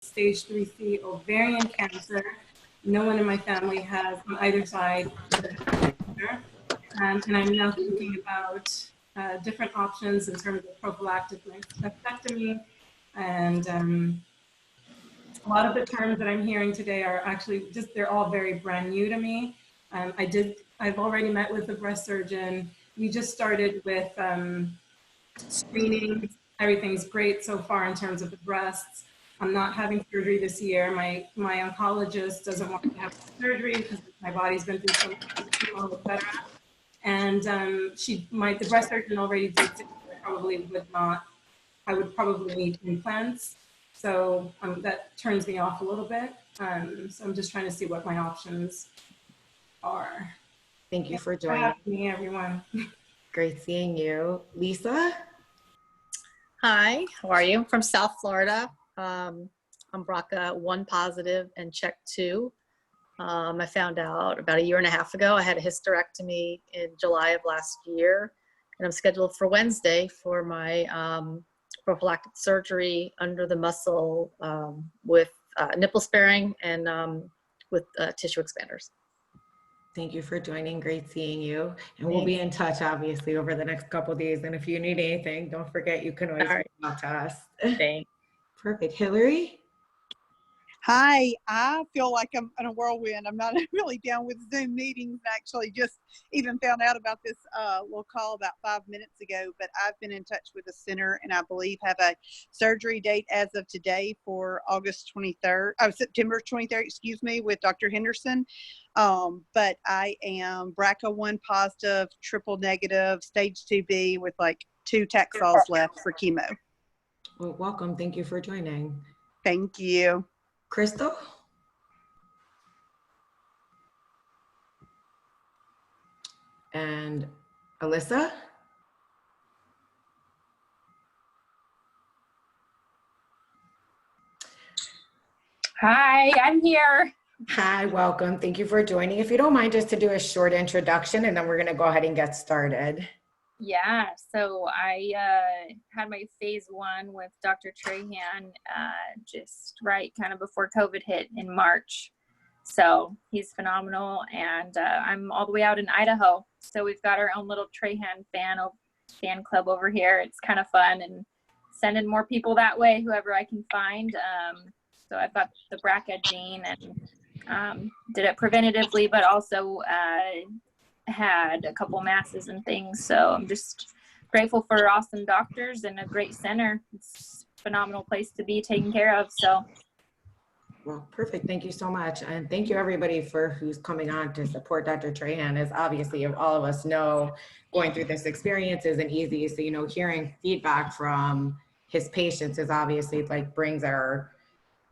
stage 3C ovarian cancer. No one in my family has on either side cancer. And I'm now thinking about different options in terms of prophylactic mastectomy. And a lot of the terms that I'm hearing today are actually just, they're all very brand new to me. I've already met with the breast surgeon. We just started with screening. Everything's great so far in terms of the breasts. I'm not having surgery this year. My oncologist doesn't want me to have surgery because my body's been through so much chemo, et cetera. And the breast surgeon already did say I would probably need implants. So that turns me off a little bit. So I'm just trying to see what my options are. Thank you for joining. Thanks for having me, everyone. Great seeing you. Lisa? Hi, how are you? From South Florida. I'm BRCA 1 positive and check 2. I found out about a year and a half ago. I had a hysterectomy in July of last year, and I'm scheduled for Wednesday for my prophylactic surgery under the muscle with nipple sparing and with tissue expanders. Thank you for joining. Great seeing you. And we'll be in touch, obviously, over the next couple of days. And if you need anything, don't forget, you can always reach out to us. Thanks. Perfect. Hillary? Hi, I feel like I'm in a whirlwind. I'm not really down with Zoom meetings. Actually, just even found out about this little call about 5 minutes ago, but I've been in touch with the center and I believe have a surgery date as of today for September 23rd, excuse me, with Dr. Henderson. But I am BRCA 1 positive, triple negative, stage 2B with like 2 Taxols left for chemo. Well, welcome. Thank you for joining. Thank you. Crystal? And Alyssa? Hi, I'm here. Hi, welcome. Thank you for joining. If you don't mind, just to do a short introduction, and then we're going to go ahead and get started. Yeah, so I had my phase 1 with Dr. Trahan just right kind of before COVID hit in March. So he's phenomenal, and I'm all the way out in Idaho. So we've got our own little Trahan fan club over here. It's kind of fun, and sending more people that way, whoever I can find. So I've got the BRCA gene and did it preventatively, but also had a couple masses and things. So I'm just grateful for awesome doctors and a great center. It's a phenomenal place to be taken care of. So well, perfect. Thank you so much. And thank you everybody for who's coming on to support Dr. Trahan. As obviously all of us know, going through this experience isn't easy. So, hearing feedback from his patients is obviously brings our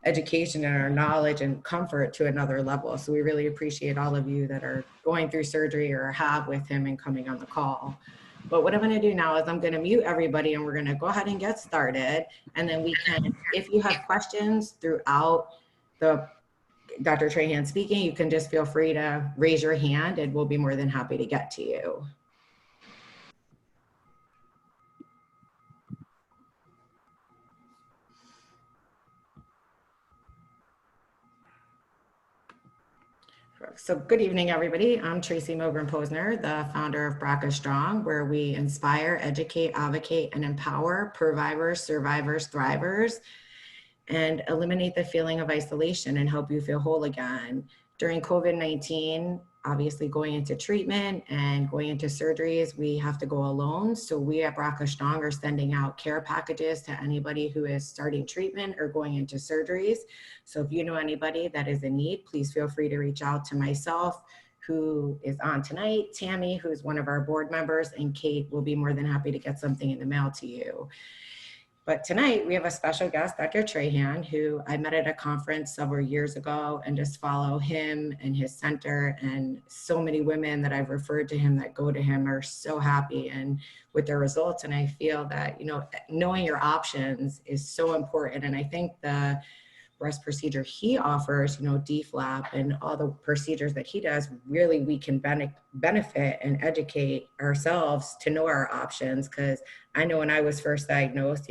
education and our knowledge and comfort to another level. So we really appreciate all of you that are going through surgery or have with him and coming on the call. But what I'm going to do now is I'm going to mute everybody and we're going to go ahead and get started. And then we can, if you have questions throughout the Dr. Trahan speaking, you can just feel free to raise your hand and we'll be more than happy to get to you. So good evening, everybody. I'm Tracy Mogren-Posner, the founder of BRCA Strong, where we inspire, educate, advocate, and empower survivors, thrivers, and eliminate the feeling of isolation and help you feel whole again. During COVID-19, obviously going into treatment and going into surgeries, we have to go alone. So we at BRCA Strong are sending out care packages to anybody who is starting treatment or going into surgeries. So if you know anybody that is in need, please feel free to reach out to myself, who is on tonight, Tammy, who's one of our board members, and Kate will be more than happy to get something in the mail to you. But tonight we have a special guest, Dr. Trahan, who I met at a conference several years ago and just follow him and his center, and so many women that I've referred to him that go to him are so happy and with their results. And I feel that, knowing your options is so important. And I think the breast procedure he offers, DFLAP and all the procedures that he does, really we can benefit and educate ourselves to know our options. Because I know when I was first diagnosed,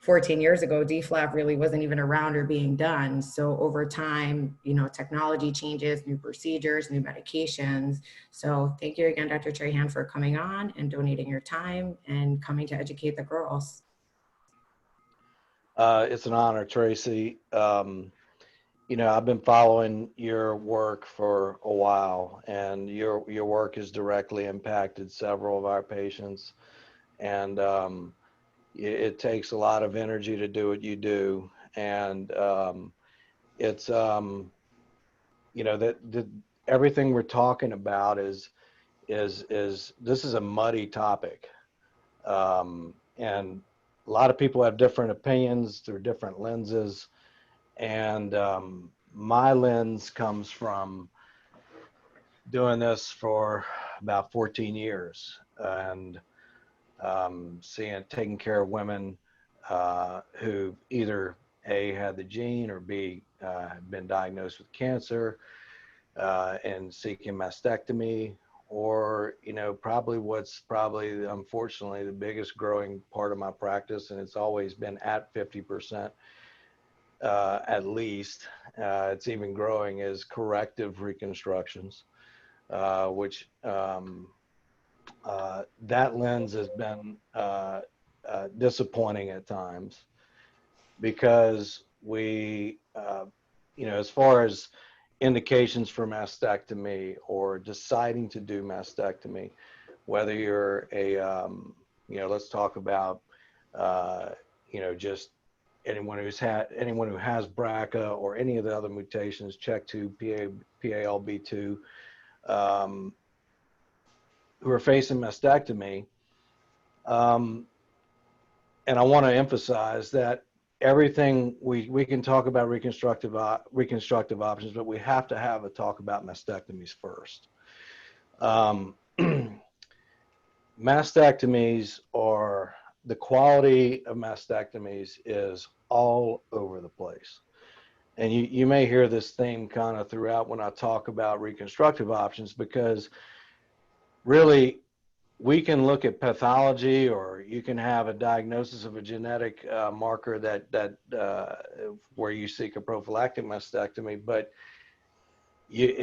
14 years ago, DFLAP really wasn't even around or being done. So over time, you know, technology changes, new procedures, new medications. So thank you again, Dr. Trahan, for coming on and donating your time and coming to educate the girls. It's an honor, Tracy. You know, I've been following your work for a while, and your work has directly impacted several of our patients. And it takes a lot of energy to do what you do. And it's, you know, that everything we're talking about is this is a muddy topic. And a lot of people have different opinions through different lenses. And my lens comes from doing this for about 14 years and taking care of women who either A, had the gene, or B, had been diagnosed with cancer and seeking mastectomy, or, you know, probably unfortunately the biggest growing part of my practice, and it's always been at 50%. At least, it's even growing, is corrective reconstructions, which that lens has been disappointing at times, because we, you know, as far as indications for mastectomy or deciding to do mastectomy, whether you're a, you know, let's talk about, you know, just anyone who has BRCA or any of the other mutations, CHEK2, PALB2, who are facing mastectomy. And I want to emphasize that everything we can talk about reconstructive options, but we have to have a talk about mastectomies first. Mastectomies are, the quality of mastectomies is all over the place. And you may hear this theme kind of throughout when I talk about reconstructive options, because really we can look at pathology, or you can have a diagnosis of a genetic marker that where you seek a prophylactic mastectomy, but you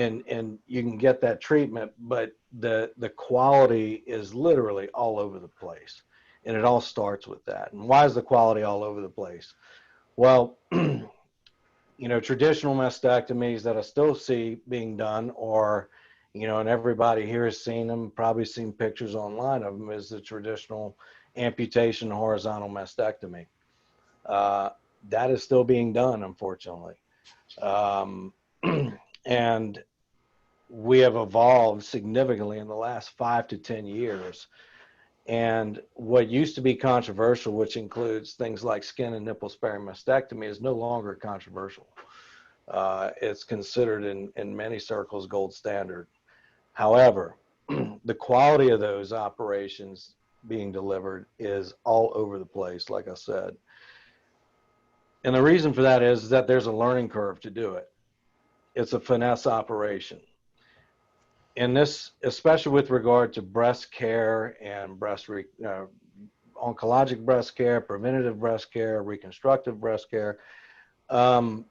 can get that treatment, but the quality is literally all over the place. And it all starts with that. And why is the quality all over the place? Well, you know, traditional mastectomies that I still see being done, or, you know, and everybody here has seen them, probably seen pictures online of them, is the traditional amputation horizontal mastectomy. That is still being done, unfortunately. And we have evolved significantly in the last 5 to 10 years. And what used to be controversial, which includes things like skin and nipple sparing mastectomy, is no longer controversial. It's considered in many circles gold standard. However, the quality of those operations being delivered is all over the place, like I said. And the reason for that is that there's a learning curve to do it. It's a finesse operation. And this, especially with regard to breast care and oncologic breast care, preventative breast care, reconstructive breast care, the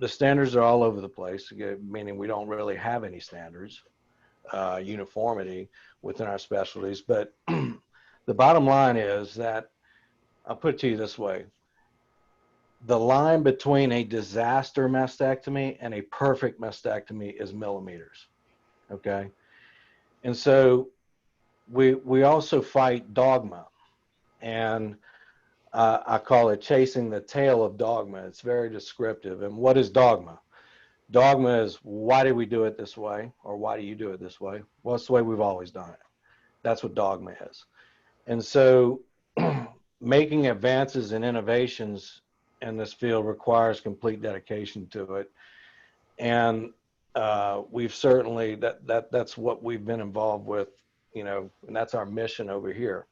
standards are all over the place, meaning we don't really have any standards, uniformity within our specialties. But the bottom line is that, I'll put it to you this way: the line between a disaster mastectomy and a perfect mastectomy is millimeters. Okay. And so we also fight dogma, and I call it chasing the tail of dogma. It's very descriptive. And what is dogma? Dogma is, why do we do it this way? Or why do you do it this way? Well, it's the way we've always done it. That's what dogma is. And so making advances and innovations in this field requires complete dedication to it. And we've certainly, that's what we've been involved with, you know, and that's our mission over here.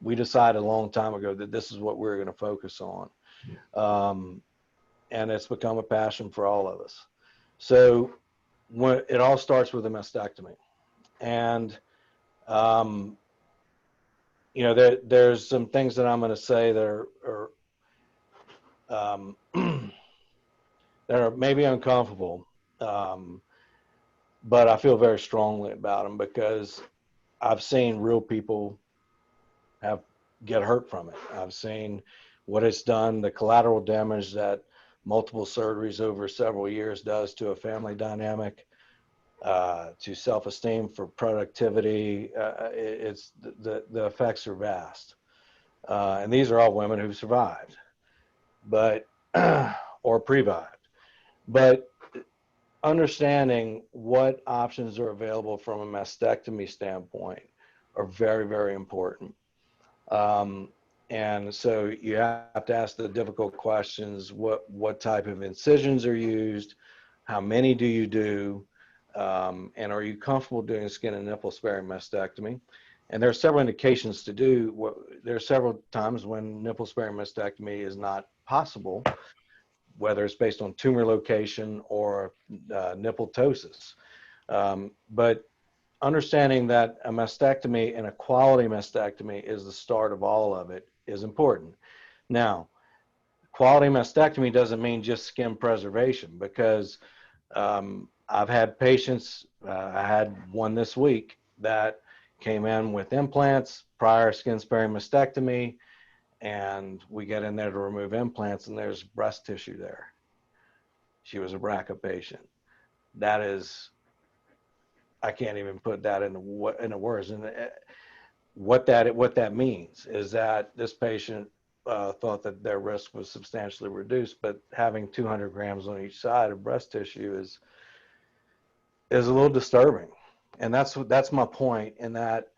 We decided a long time ago that this is what we're going to focus on. And it's become a passion for all of us. So it all starts with a mastectomy. And, you know, there's some things that I'm going to say that are that are maybe uncomfortable, but I feel very strongly about them because I've seen real people get hurt from it. I've seen what it's done, the collateral damage that multiple surgeries over several years does to a family dynamic, to self-esteem, for productivity. It's the effects are vast, and these are all women who survived, but or previved. But understanding what options are available from a mastectomy standpoint are very, very important. And so you have to ask the difficult questions. What type of incisions are used? How many do you do? And are you comfortable doing skin and nipple sparing mastectomy? And there are several indications to do. There are several times when nipple sparing mastectomy is not possible, whether it's based on tumor location or nipple ptosis. But understanding that a mastectomy and a quality mastectomy is the start of all of it is important. Now, quality mastectomy doesn't mean just skin preservation, because I've had patients, I had one this week that came in with implants, prior skin sparing mastectomy, and we get in there to remove implants and there's breast tissue there. She was a BRCA patient. That is, I can't even put that into words. And what that means is that this patient thought that their risk was substantially reduced, but having 200 grams on each side of breast tissue is a little disturbing. And that's my point, in that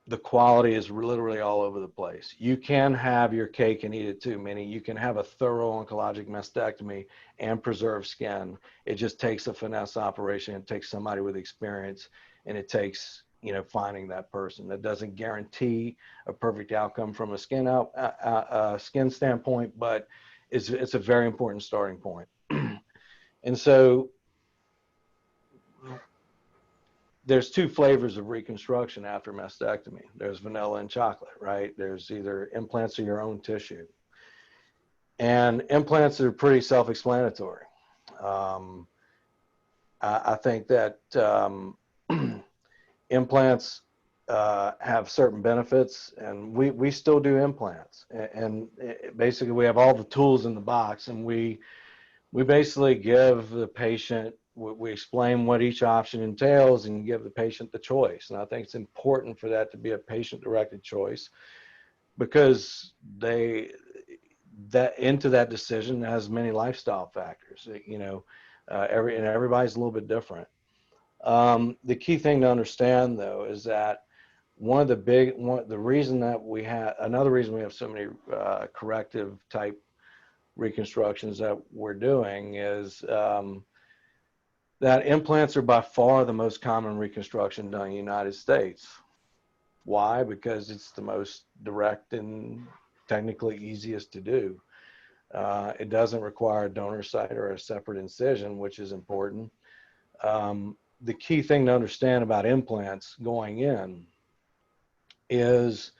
the quality is literally all over the place. You can have your cake and eat it too, meaning you can have a thorough oncologic mastectomy and preserve skin. It just takes a finesse operation. It takes somebody with experience, and it takes, finding that person. That doesn't guarantee a perfect outcome from a skin standpoint, but it's a very important starting point. And so there's two flavors of reconstruction after mastectomy. There's vanilla and chocolate, right? There's either implants or your own tissue. And implants are pretty self-explanatory. I think that implants have certain benefits, and we still do implants. And basically we have all the tools in the box, and we basically give the patient, we explain what each option entails and give the patient the choice. And I think it's important for that to be a patient-directed choice, because into that decision has many lifestyle factors. Everybody's a little bit different. The key thing to understand, though, is that another reason we have so many corrective type reconstructions that we're doing is that implants are by far the most common reconstruction done in the United States. Why? Because it's the most direct and technically easiest to do. It doesn't require a donor site or a separate incision, which is important. The key thing to understand about implants going in is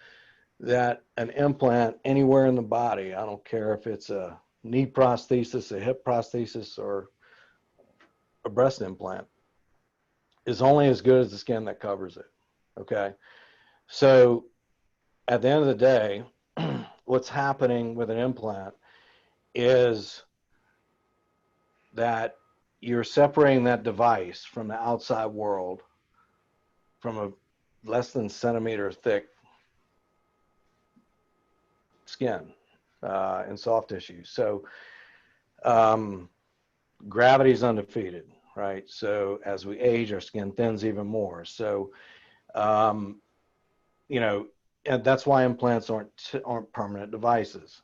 that an implant anywhere in the body, I don't care if it's a knee prosthesis, a hip prosthesis, or a breast implant, is only as good as the skin that covers it. Okay. So at the end of the day, what's happening with an implant is that you're separating that device from the outside world, from a less than centimeter thick skin and soft tissue. So gravity is undefeated, right? So as we age, our skin thins even more. So, and that's why implants aren't permanent devices.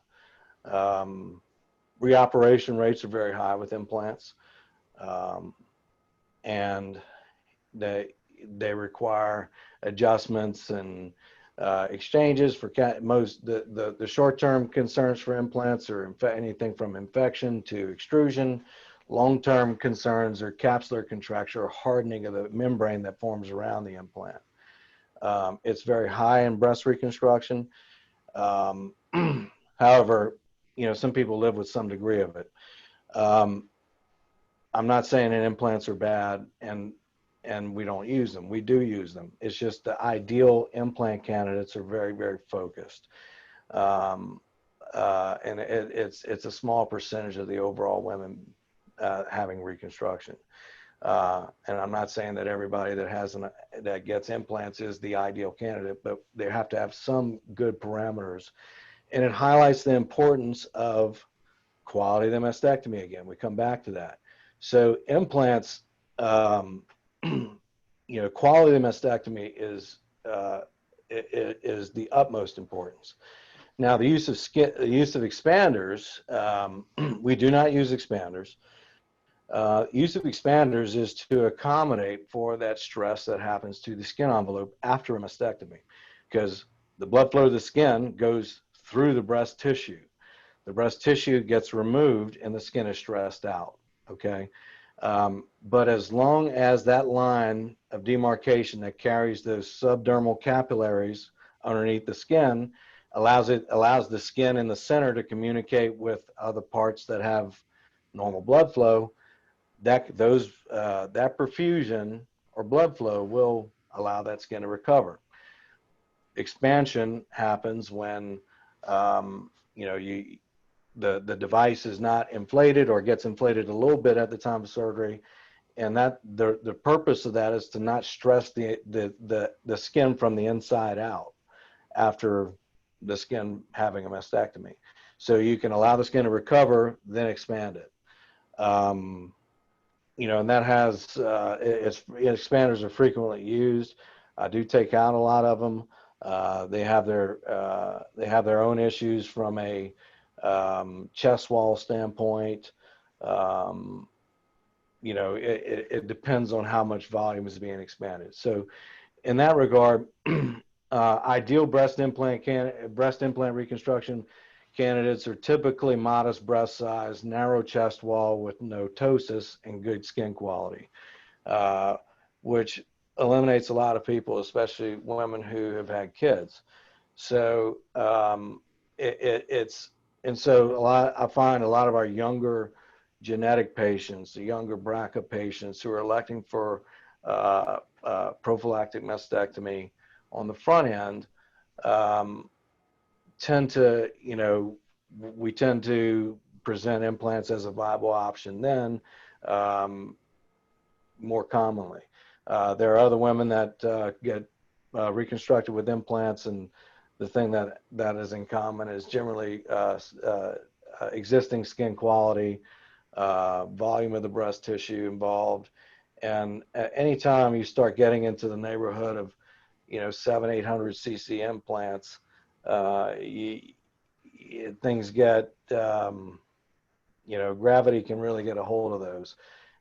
Reoperation rates are very high with implants, and they require adjustments and exchanges for the short-term concerns for implants are anything from infection to extrusion. Long-term concerns are capsular contracture or hardening of the membrane that forms around the implant. It's very high in breast reconstruction. However, you know, some people live with some degree of it. I'm not saying that implants are bad and we don't use them. We do use them. It's just the ideal implant candidates are very, very focused. And it's a small percentage of the overall women having reconstruction. And I'm not saying that everybody that gets implants is the ideal candidate, but they have to have some good parameters. And it highlights the importance of quality of the mastectomy again. We come back to that. So implants, you know, quality of the mastectomy is the utmost importance. Now, the use of expanders, we do not use expanders. Use of expanders is to accommodate for that stress that happens to the skin envelope after a mastectomy, because the blood flow to the skin goes through the breast tissue. The breast tissue gets removed and the skin is stressed out, okay? But as long as that line of demarcation that carries those subdermal capillaries underneath the skin allows the skin in the center to communicate with other parts that have normal blood flow, that perfusion or blood flow will allow that skin to recover. Expansion happens when you know, the device is not inflated or gets inflated a little bit at the time of surgery, and that the purpose of that is to not stress the skin from the inside out after the skin having a mastectomy. So you can allow the skin to recover, then expand it. You know, and that has expanders are frequently used. I do take out a lot of them. They have their own issues from a chest wall standpoint. You know, it depends on how much volume is being expanded. So in that regard, ideal breast implant reconstruction candidates are typically modest breast size, narrow chest wall with no ptosis, and good skin quality, which eliminates a lot of people, especially women who have had kids. So I find a lot of our younger genetic patients, the younger BRCA patients who are electing for prophylactic mastectomy on the front end, tend to, you know, we tend to present implants as a viable option then more commonly. There are other women that get reconstructed with implants, and the thing that is in common is generally existing skin quality, volume of the breast tissue involved. And at any time you start getting into the neighborhood of, you know, 700-800 cc implants, things get, you know, gravity can really get a hold of those.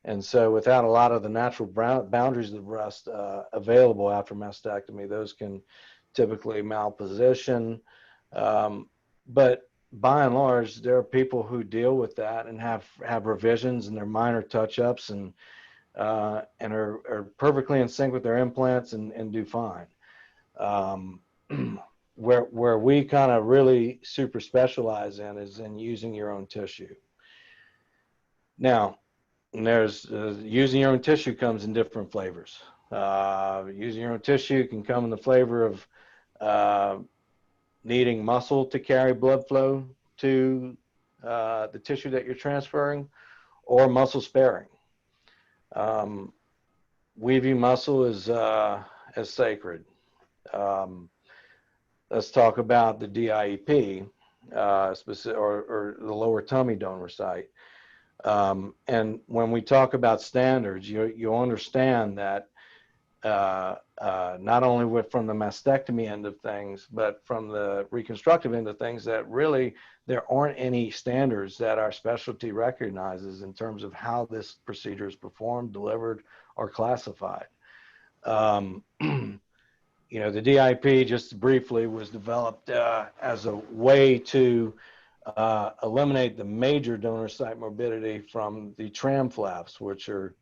And so without a lot of the natural boundaries of the breast available after mastectomy, those can typically malposition. But by and large, there are people who deal with that and have revisions and their minor touch-ups and are perfectly in sync with their implants and do fine. Where we kind of really super specialize in is in using your own tissue. Now, there's using your own tissue comes in different flavors. Using your own tissue can come in the flavor of needing muscle to carry blood flow to the tissue that you're transferring, or muscle sparing. We view muscle as sacred. Let's talk about the DIEP, or the lower tummy donor site. And when we talk about standards, you understand that not only from the mastectomy end of things, but from the reconstructive end of things, that really there aren't any standards that our specialty recognizes in terms of how this procedure is performed, delivered, or classified. You know, the DIEP, just briefly, was developed as a way to eliminate the major donor site morbidity from the tram flaps, which are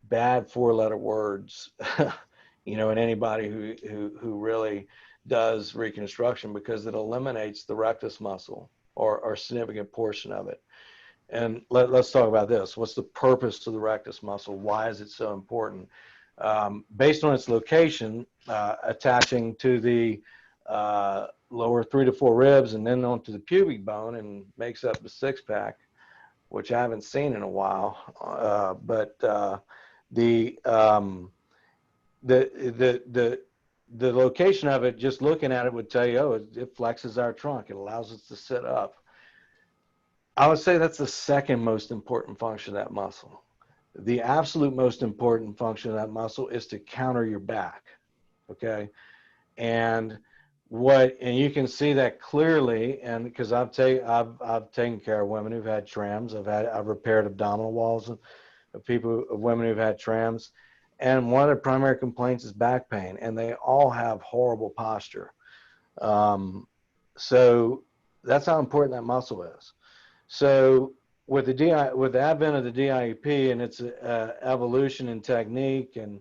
bad four-letter words, you know, in anybody who really does reconstruction, because it eliminates the rectus muscle. or a significant portion of it. And let's talk about this. What's the purpose of the rectus muscle? Why is it so important? Based on its location, attaching to the lower 3 to 4 ribs and then onto the pubic bone and makes up the six pack, which I haven't seen in a while. The location of it, just looking at it would tell you, oh, it flexes our trunk. It allows us to sit up. I would say that's the second most important function of that muscle. The absolute most important function of that muscle is to counter your back. Okay. And you can see that clearly, and because I've taken care of women who've had trams. I've repaired abdominal walls of women who've had trams. And one of their primary complaints is back pain, and they all have horrible posture. So that's how important that muscle is. So with the advent of the DIEP and its evolution in technique, and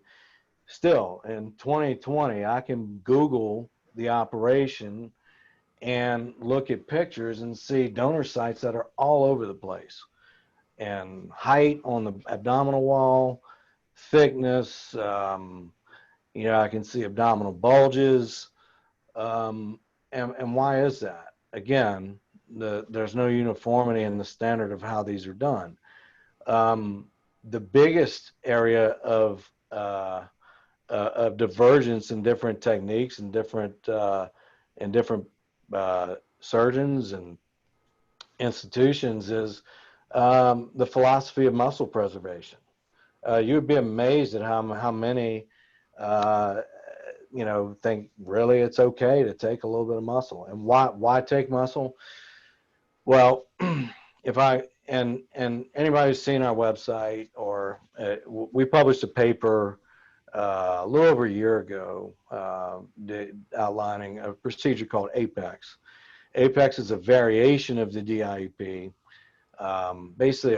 still in 2020, I can Google the operation and look at pictures and see donor sites that are all over the place, and height on the abdominal wall, thickness, I can see abdominal bulges. And why is that? Again, there's no uniformity in the standard of how these are done. The biggest area of divergence in different techniques and different surgeons and institutions is the philosophy of muscle preservation. You would be amazed at how many think really it's okay to take a little bit of muscle. And why take muscle? Well, and anybody who's seen our website, or we published a paper a little over a year ago outlining a procedure called APEX. APEX is a variation of the DIEP, basically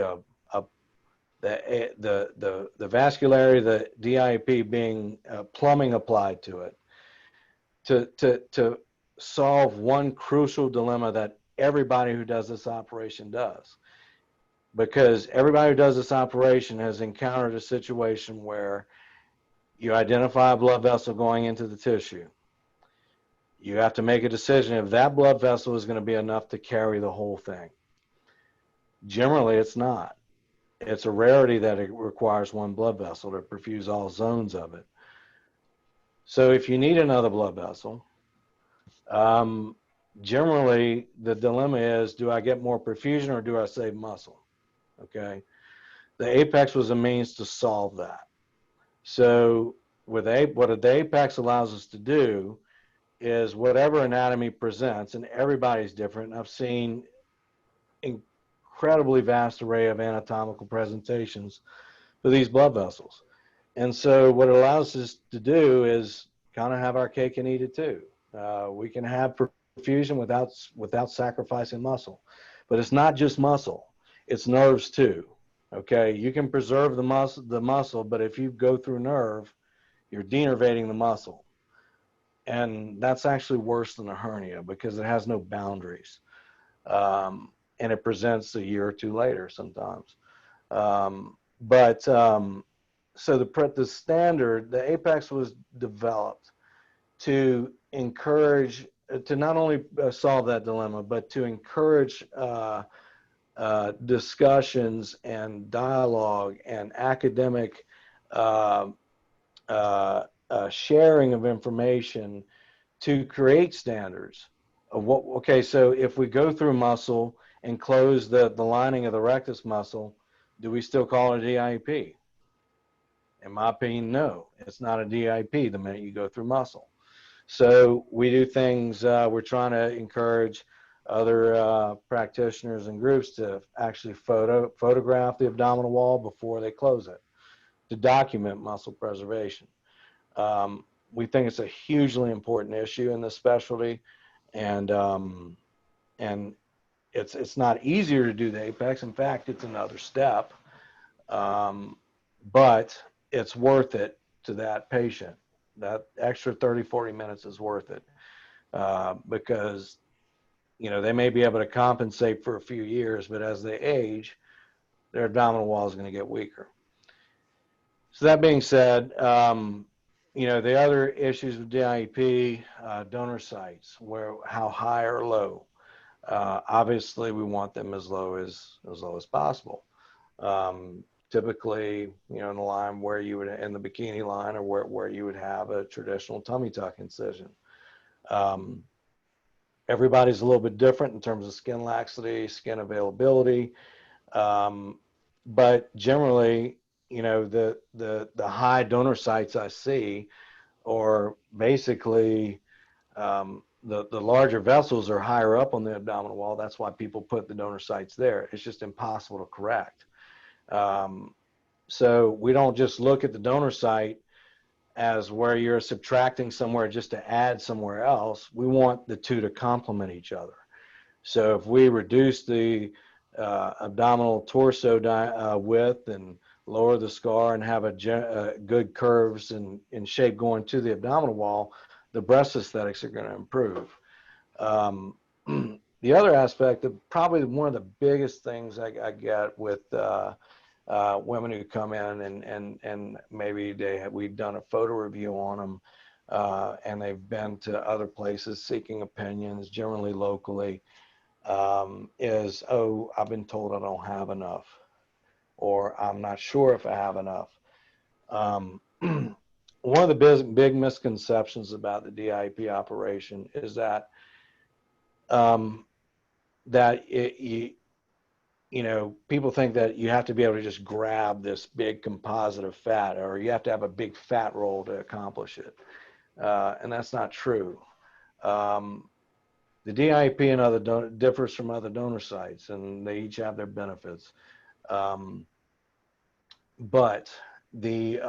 the vascularity, the DIEP being plumbing applied to it, to solve one crucial dilemma that everybody who does this operation does. Because everybody who does this operation has encountered a situation where you identify a blood vessel going into the tissue. You have to make a decision if that blood vessel is going to be enough to carry the whole thing. Generally, it's not. It's a rarity that it requires one blood vessel to perfuse all zones of it. So if you need another blood vessel, generally the dilemma is, do I get more perfusion or do I save muscle? Okay. The Apex was a means to solve that. So what the Apex allows us to do is whatever anatomy presents, and everybody's different. I've seen incredibly vast array of anatomical presentations for these blood vessels. And so what it allows us to do is kind of have our cake and eat it too. We can have perfusion without sacrificing muscle. But it's not just muscle, it's nerves too. Okay, you can preserve the muscle, but if you go through nerve, you're denervating the muscle. And that's actually worse than a hernia because it has no boundaries. And it presents a year or two later sometimes. So the standard, the Apex was developed to encourage, to not only solve that dilemma, but to encourage discussions and dialogue and academic sharing of information to create standards of what, okay, so if we go through muscle and close the lining of the rectus muscle, do we still call it a DIEP? In my opinion, no, it's not a DIEP the minute you go through muscle. So we do things, we're trying to encourage other practitioners and groups to actually photograph the abdominal wall before they close it to document muscle preservation. We think it's a hugely important issue in this specialty, and it's not easier to do the Apex. In fact, it's another step, but it's worth it to that patient. That extra 30, 40 minutes is worth it because you know, they may be able to compensate for a few years, but as they age, their abdominal wall is going to get weaker. So that being said, you know, the other issues with DIEP, donor sites, how high or low. Obviously, we want them as low as possible. Typically, you know, in the line where you would, in the bikini line, or where you would have a traditional tummy tuck incision. Everybody's a little bit different in terms of skin laxity, skin availability, but generally, you know, the high donor sites I see, or basically the larger vessels are higher up on the abdominal wall. That's why people put the donor sites there. It's just impossible to correct. So we don't just look at the donor site as where you're subtracting somewhere just to add somewhere else. We want the two to complement each other. So if we reduce the abdominal torso width and lower the scar and have a good curves and shape going to the abdominal wall, the breast aesthetics are going to improve. The other aspect of probably one of the biggest things I get with women who come in and maybe we've done a photo review on them, and they've been to other places seeking opinions, generally locally, is, oh, I've been told I don't have enough, or I'm not sure if I have enough. One of the big misconceptions about the DIEP operation is that you know, people think that you have to be able to just grab this big composite of fat, or you have to have a big fat roll to accomplish it. And that's not true. The DIEP and differs from other donor sites, and they each have their benefits. But the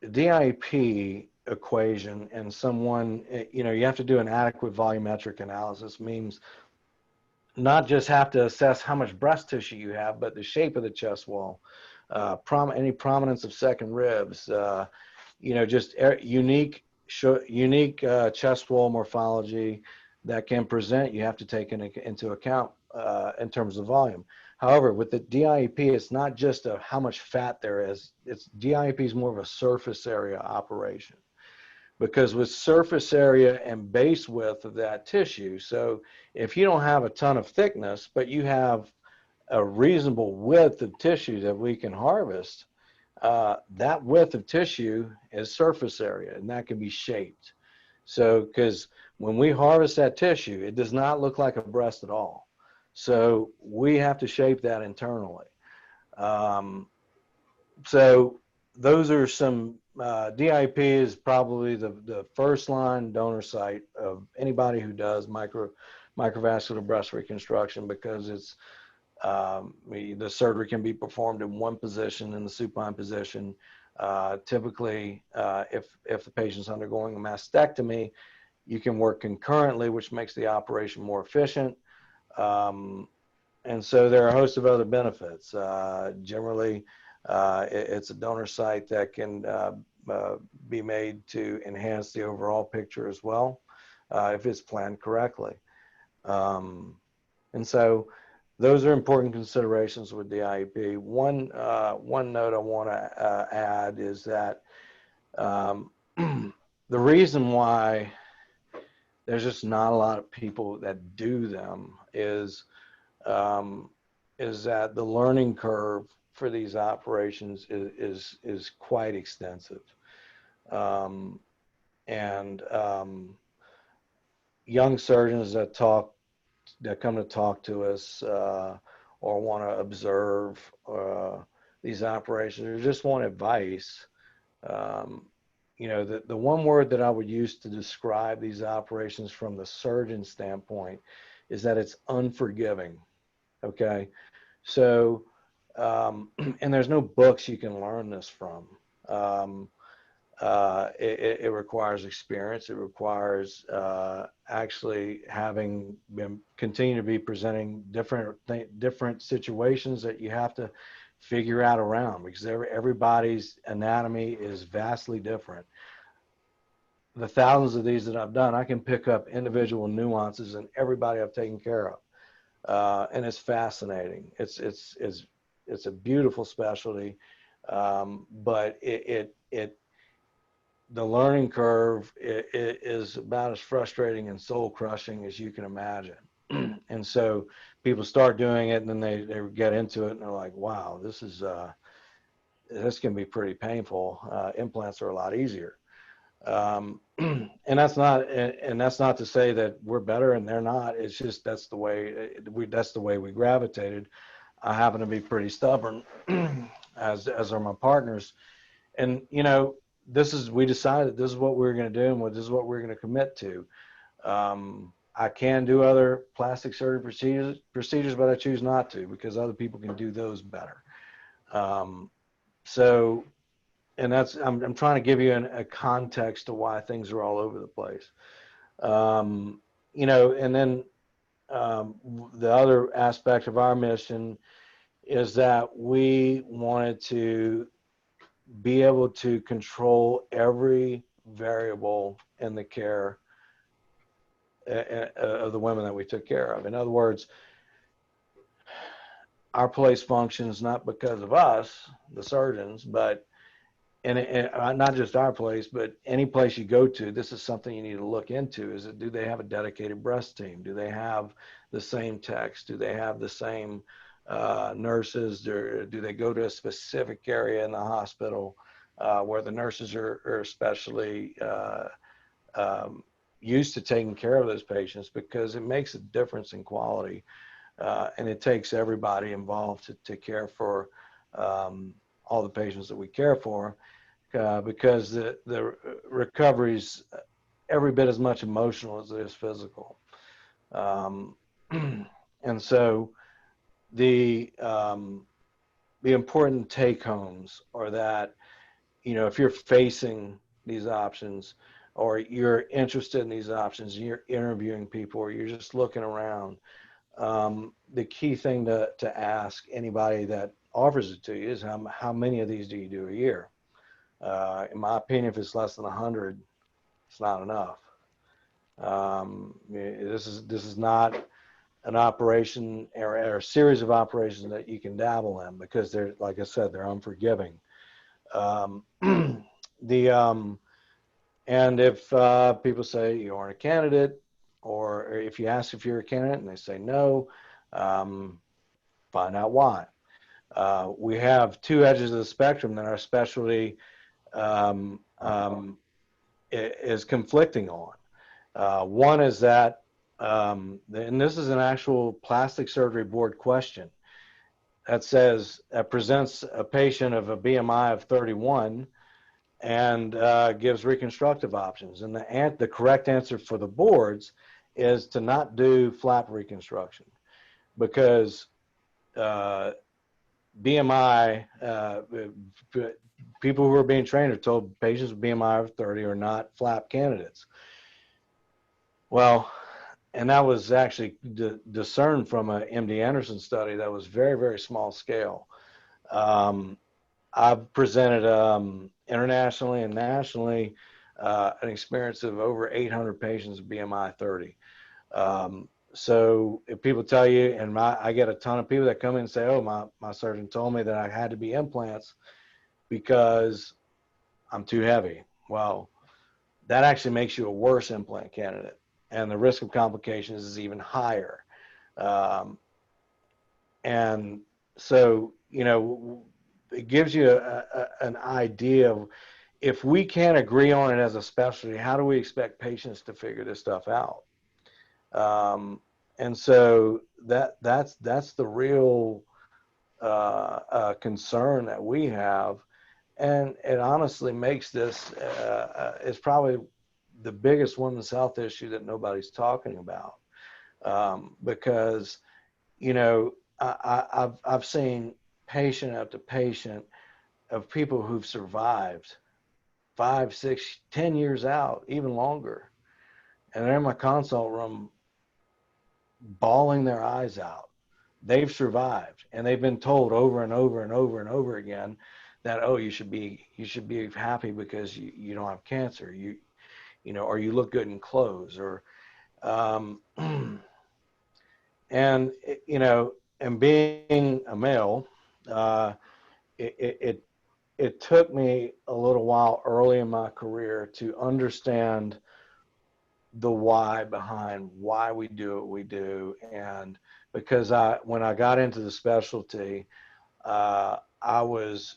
DIEP equation, and someone, you know, you have to do an adequate volumetric analysis, means not just have to assess how much breast tissue you have, but the shape of the chest wall, any prominence of second ribs, you know, just unique chest wall morphology that can present, you have to take into account in terms of volume. However, with the DIEP, it's not just how much fat there is. DIEP is more of a surface area operation, because with surface area and base width of that tissue, so if you don't have a ton of thickness, but you have a reasonable width of tissue that we can harvest, that width of tissue is surface area, and that can be shaped. So, because when we harvest that tissue, it does not look like a breast at all. So we have to shape that internally. So those are some, DIEP is probably the first line donor site of anybody who does microvascular breast reconstruction, because it's, the surgery can be performed in one position, in the supine position. Typically, if the patient's undergoing a mastectomy, you can work concurrently, which makes the operation more efficient. And so there are a host of other benefits. Generally, it's a donor site that can be made to enhance the overall picture as well, if it's planned correctly. And so those are important considerations with the IEP. One note I want to add is that the reason why there's just not a lot of people that do them is that the learning curve for these operations is quite extensive. Young surgeons that come to talk to us or want to observe these operations, or just want advice, you know, the one word that I would use to describe these operations from the surgeon standpoint is that it's unforgiving. Okay, so and there's no books you can learn this from. It requires experience. It requires actually having been continue to be presenting different situations that you have to figure out around, because everybody's anatomy is vastly different. the thousands of these that I've done, I can pick up individual nuances in everybody I've taken care of. And it's fascinating. It's a beautiful specialty. But the learning curve is about as frustrating and soul crushing as you can imagine. And so people start doing it, and then they get into it, and they're like, wow, this can be pretty painful. Implants are a lot easier. And that's not to say that we're better and they're not. It's just that's the way we gravitated. I happen to be pretty stubborn, as are my partners. And we decided this is what we were going to do, and this is what we're going to commit to. I can do other plastic surgery procedures, but I choose not to because other people can do those better. And I'm trying to give you a context to why things are all over the place. And then the other aspect of our mission is that we wanted to be able to control every variable in the care of the women that we took care of. In other words, our place functions not because of us, the surgeons, but and not just our place, but any place you go to, this is something you need to look into. Do they have a dedicated breast team? Do they have the same techs? Do they have the same nurses? Do they go to a specific area in the hospital where the nurses are especially used to taking care of those patients? Because it makes a difference in quality, and it takes everybody involved to care for all the patients that we care for, because the recovery's every bit as much emotional as it is physical. And so the important take homes are that, if you're facing these options, or you're interested in these options, and you're interviewing people, or you're just looking around, the key thing to ask anybody that offers it to you is how many of these do you do a year? In my opinion, if it's less than 100, it's not enough. This is not an operation or a series of operations that you can dabble in, because they're, like I said, they're unforgiving. And if people say you aren't a candidate, or if you ask if you're a candidate and they say no, find out why. We have two edges of the spectrum that our specialty is conflicting on. One is that, and this is an actual plastic surgery board question that presents a patient of a BMI of 31 and gives reconstructive options. And the correct answer for the boards is to not do flap reconstruction, because BMI, people who are being trained are told patients with BMI of 30 are not flap candidates. Well, and that was actually discerned from a MD Anderson study that was very, very small scale. I've presented internationally and nationally an experience of over 800 patients with BMI 30. So if people tell you, and I get a ton of people that come in and say, oh, my surgeon told me that I had to be implants because I'm too heavy. Well, that actually makes you a worse implant candidate, and the risk of complications is even higher. And so, it gives you an idea of, if we can't agree on it as a specialty, how do we expect patients to figure this stuff out? And so that's the real concern that we have, and it honestly makes this it's probably the biggest women's health issue that nobody's talking about, because I've seen patient after patient of people who've survived 5, 6, 10 years out, even longer, and they're in my consult room bawling their eyes out. They've survived, and they've been told over and over and over and over again that, oh, you should be happy because you don't have cancer. or you look good in clothes, or, and, and being a male, it took me a little while early in my career to understand the why behind why we do what we do. And because when I got into the specialty, I was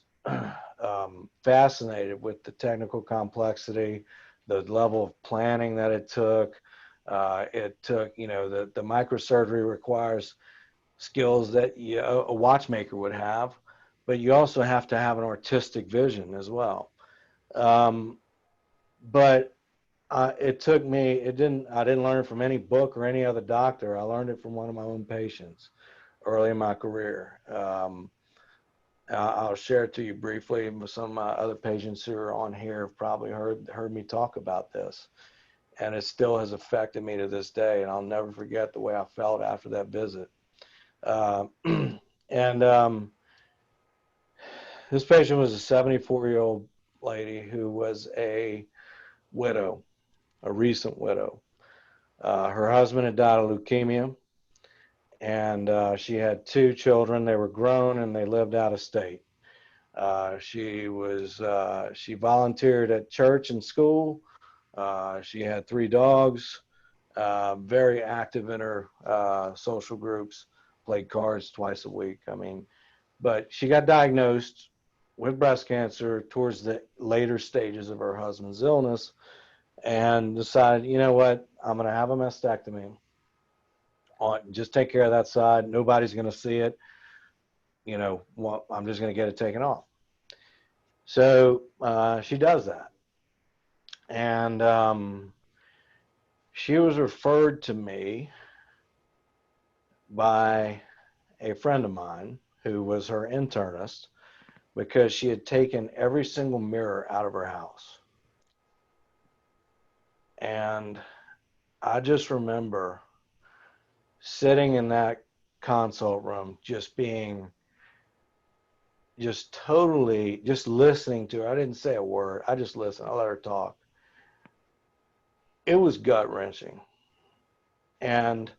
fascinated with the technical complexity, the level of planning that it took. The microsurgery requires skills that a watchmaker would have, but you also have to have an artistic vision as well. But it took me, I didn't learn it from any book or any other doctor. I learned it from one of my own patients early in my career. I'll share it to you briefly. Some of my other patients who are on here have probably heard me talk about this, and it still has affected me to this day, and I'll never forget the way I felt after that visit. This patient was a 74-year-old lady who was a widow, a recent widow. Her husband had died of leukemia, and she had 2 children. They were grown and they lived out of state. She volunteered at church and school. She had 3 dogs, very active in her social groups, played cards twice a week. But she got diagnosed with breast cancer towards the later stages of her husband's illness, and decided, you know what, I'm going to have a mastectomy. Just take care of that side. Nobody's going to see it. I'm just going to get it taken off. So she does that. And she was referred to me by a friend of mine who was her internist, because she had taken every single mirror out of her house. And I just remember sitting in that consult room, just totally listening to her. I didn't say a word. I just listened. I let her talk. It was gut wrenching. And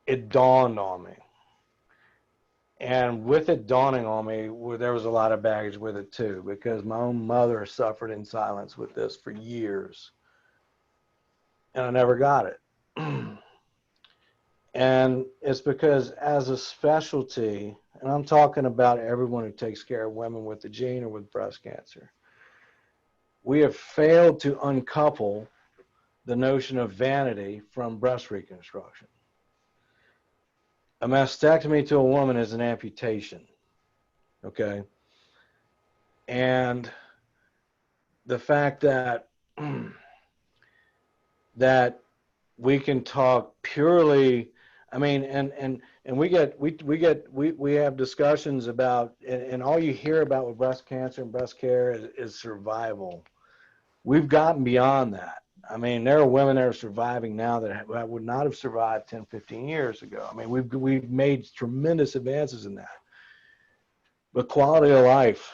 it dawned on me. And with it dawning on me, there was a lot of baggage with it too, because my own mother suffered in silence with this for years. And I never got it. And it's because as a specialty, and I'm talking about everyone who takes care of women with the gene or with breast cancer, we have failed to uncouple the notion of vanity from breast reconstruction. A mastectomy to a woman is an amputation, okay? And the fact that that we can talk purely, and we have discussions about, and all you hear about with breast cancer and breast care is survival. We've gotten beyond that. There are women that are surviving now that would not have survived 10, 15 years ago. We've made tremendous advances in that. But quality of life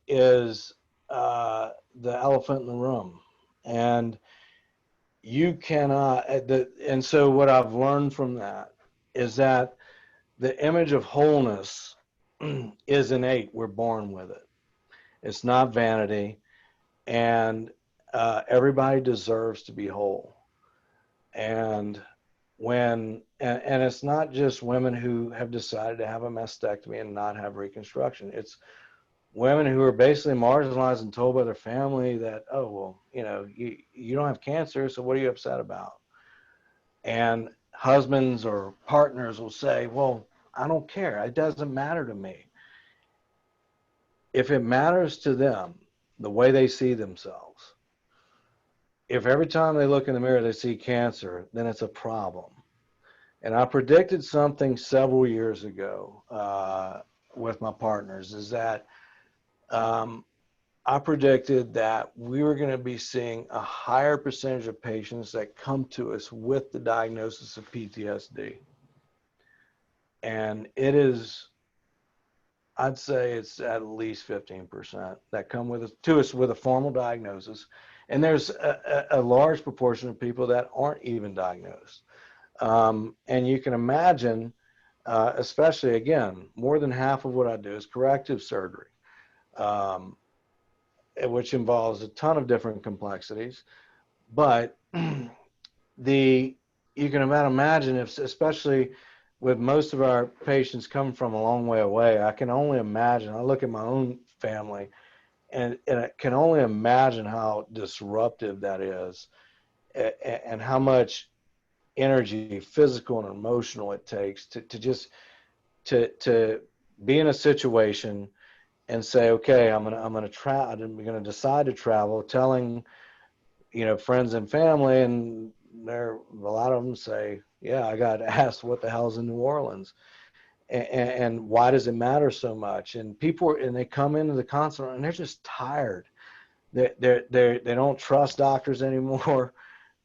is the elephant in the room. And you cannot, and so what I've learned from that is that the image of wholeness is innate. We're born with it. It's not vanity. And everybody deserves to be whole. And it's not just women who have decided to have a mastectomy and not have reconstruction. It's women who are basically marginalized and told by their family that, oh, well, you don't have cancer, so what are you upset about? And husbands or partners will say, well, I don't care. It doesn't matter to me. If it matters to them, the way they see themselves, if every time they look in the mirror they see cancer, then it's a problem. And I predicted something several years ago with my partners, is that I predicted that we were going to be seeing a higher percentage of patients that come to us with the diagnosis of PTSD. And it is, I'd say it's at least 15% that come to us with a formal diagnosis. And there's a large proportion of people that aren't even diagnosed. And you can imagine, especially again, more than half of what I do is corrective surgery, which involves a ton of different complexities. But you can imagine if, especially with most of our patients coming from a long way away, I can only imagine, I look at my own family and I can only imagine how disruptive that is and how much energy, physical and emotional, it takes to just to be in a situation and say, okay, I'm gonna decide to travel, telling, friends and family, and a lot of them say, yeah, I got asked what the hell's in New Orleans, and why does it matter so much? And they come into the consult and they're just tired. They don't trust doctors anymore,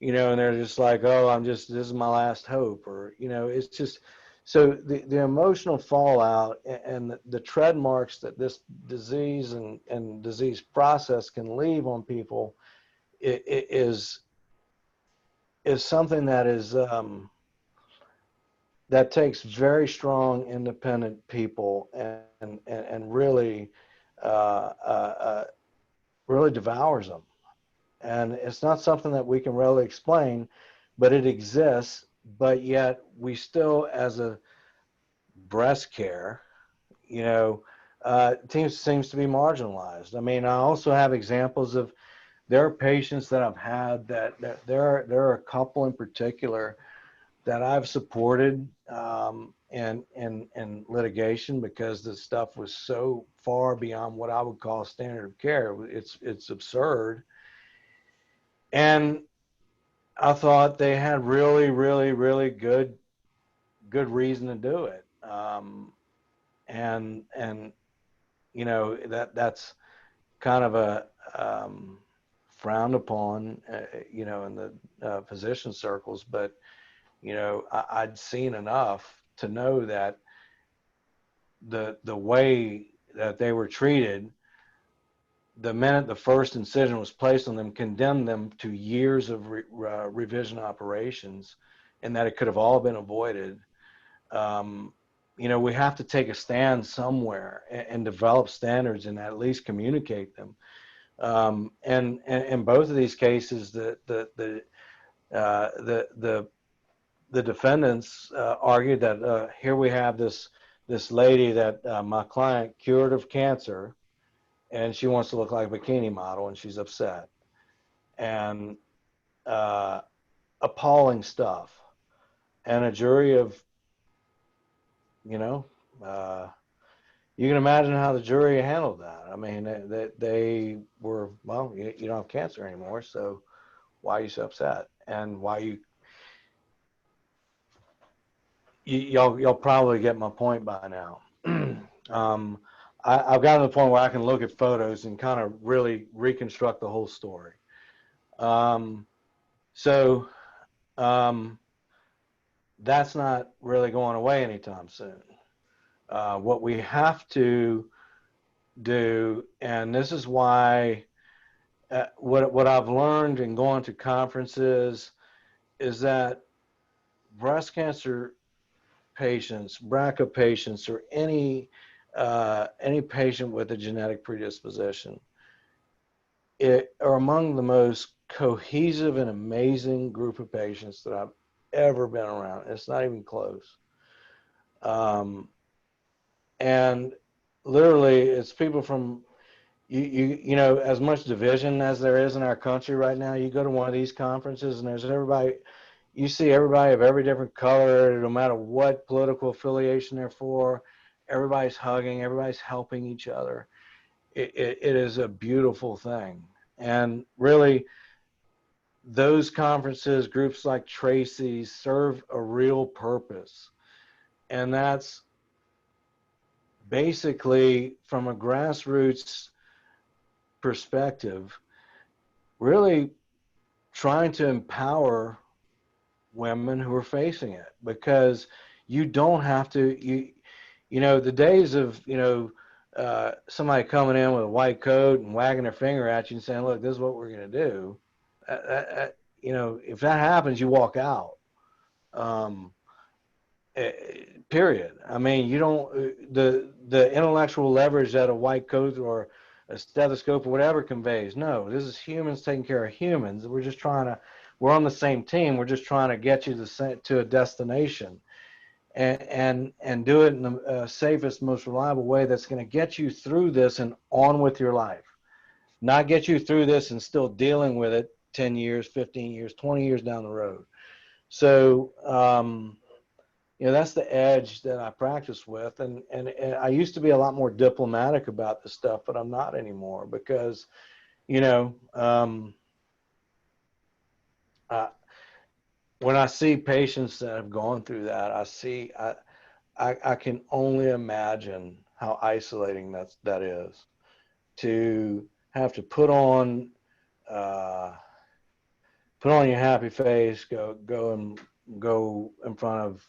and they're just like, oh, this is my last hope, or it's just. So the emotional fallout and the tread marks that this disease and disease process can leave on people is something that is that takes very strong, independent people and really really devours them. And it's not something that we can really explain, but it exists. But yet we still, as a breast care, seems to be marginalized. I mean, I also have examples of, there are patients that I've had that there are a couple in particular that I've supported in litigation because the stuff was so far beyond what I would call standard of care. It's absurd. And I thought they had really, really, really good reason to do it. And that's kind of a frowned upon, in the physician circles. But I'd seen enough to know that the way that they were treated, the minute the first incision was placed on them, condemned them to years of revision operations, and that it could have all been avoided. We have to take a stand somewhere and develop standards and at least communicate them. And in both of these cases, the defendants argued that here we have this lady that my client cured of cancer, and she wants to look like a bikini model, and she's upset, and appalling stuff. And a jury of, you can imagine how the jury handled that. I mean, they were, well, you don't have cancer anymore, so why are you so upset? And why y'all probably get my point by now. I've gotten to the point where I can look at photos and kind of really reconstruct the whole story. So that's not really going away anytime soon. What we have to do, and this is why what I've learned in going to conferences, is that breast cancer patients, BRCA patients, or any patient with a genetic predisposition, are among the most cohesive and amazing group of patients that I've ever been around. It's not even close. And literally, it's people from, as much division as there is in our country right now. You go to one of these conferences and there's everybody, you see everybody of every different color, no matter what political affiliation they're for. Everybody's hugging, everybody's helping each other. It is a beautiful thing. And really, those conferences, groups like Tracy's, serve a real purpose. And that's basically, from a grassroots perspective, really trying to empower women who are facing it, because you don't have to, the days of, somebody coming in with a white coat and wagging their finger at you and saying, look, this is what we're going to do. You know, if that happens, you walk out. Period. I mean, you don't, the intellectual leverage that a white coat or a stethoscope or whatever conveys. No, this is humans taking care of humans. We're on the same team. We're just trying to get you to a destination, and do it in the safest, most reliable way that's going to get you through this and on with your life. Not get you through this and still dealing with it 10 years, 15 years, 20 years down the road. So, you know, that's the edge that I practice with. And I used to be a lot more diplomatic about this stuff, but I'm not anymore because, you know, when I see patients that have gone through that, I can only imagine how isolating that is, to have to put on your happy face, go in front of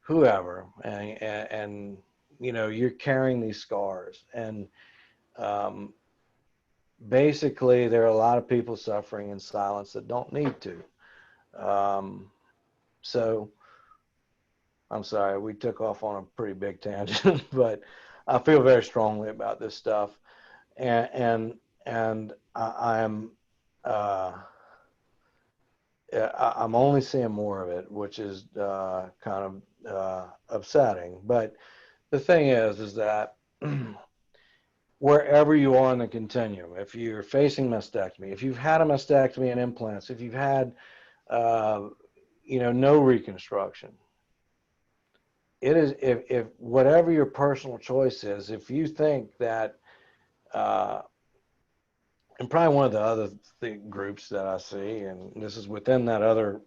whoever, and you know, you're carrying these scars, and basically there are a lot of people suffering in silence that don't need to. So I'm sorry, we took off on a pretty big tangent, but I feel very strongly about this stuff, and I'm only seeing more of it, which is kind of upsetting. But the thing is that wherever you are in the continuum, if you're facing mastectomy, if you've had a mastectomy and implants, if you've had you know, no reconstruction, it is, if whatever your personal choice is, if you think that and probably one of the other groups that I see, and this is within that other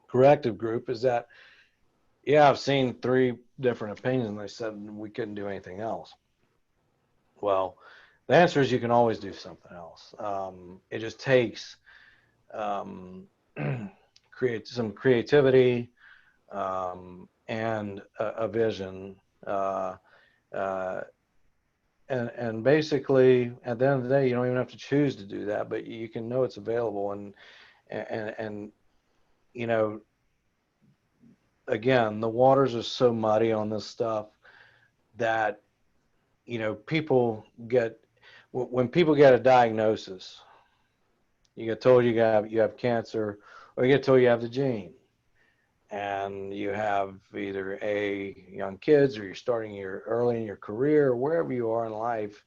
corrective group, is that, yeah, I've seen 3 different opinions and they said we couldn't do anything else. Well, the answer is you can always do something else. It just takes create some creativity and a vision. And basically, at the end of the day, you don't even have to choose to do that, but you can know it's available. And you know, again, the waters are so muddy on this stuff that, you know, when people get a diagnosis, you get told you have cancer, or you get told you have the gene, and you have either young kids, or you're starting early in your career, or wherever you are in life.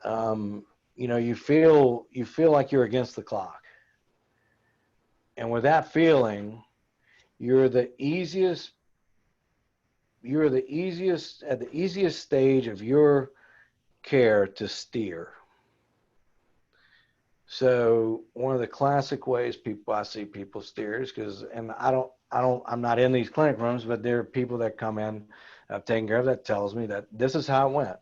You know, you feel like you're against the clock, and with that feeling, you're the easiest at the easiest stage of your care to steer. So one of the classic ways I see people steer is and I'm not in these clinic rooms, but there are people that come in, I've taken care of, that tells me that this is how it went.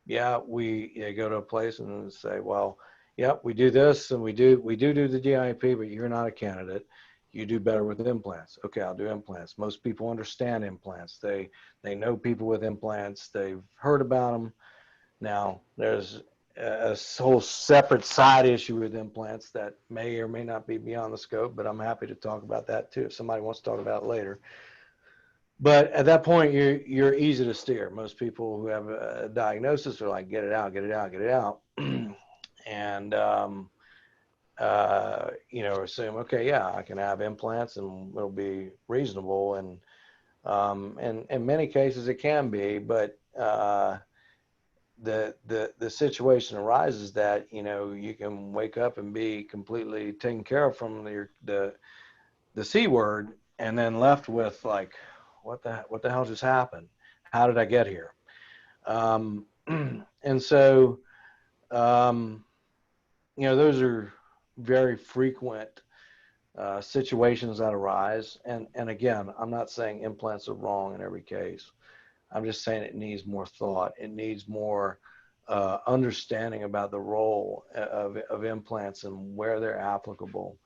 Yeah, they go to a place and say, well, yeah, we do this, and we do the DIEP, but you're not a candidate. You do better with implants. Okay, I'll do implants. Most people understand implants. They know people with implants. They've heard about them. Now, there's a whole separate side issue with implants that may or may not be beyond the scope, but I'm happy to talk about that too if somebody wants to talk about it later. But at that point, you're easy to steer. Most people who have a diagnosis are like, get it out, get it out, get it out. And you know, assume, okay, yeah, I can have implants and it'll be reasonable. And in many cases it can be, but the situation arises that, you know, you can wake up and be completely taken care of from the C word, and then left with like, what the hell just happened? How did I get here? And so, you know, those are very frequent situations that arise. And again, I'm not saying implants are wrong in every case. I'm just saying it needs more thought. It needs more understanding about the role of implants and where they're applicable.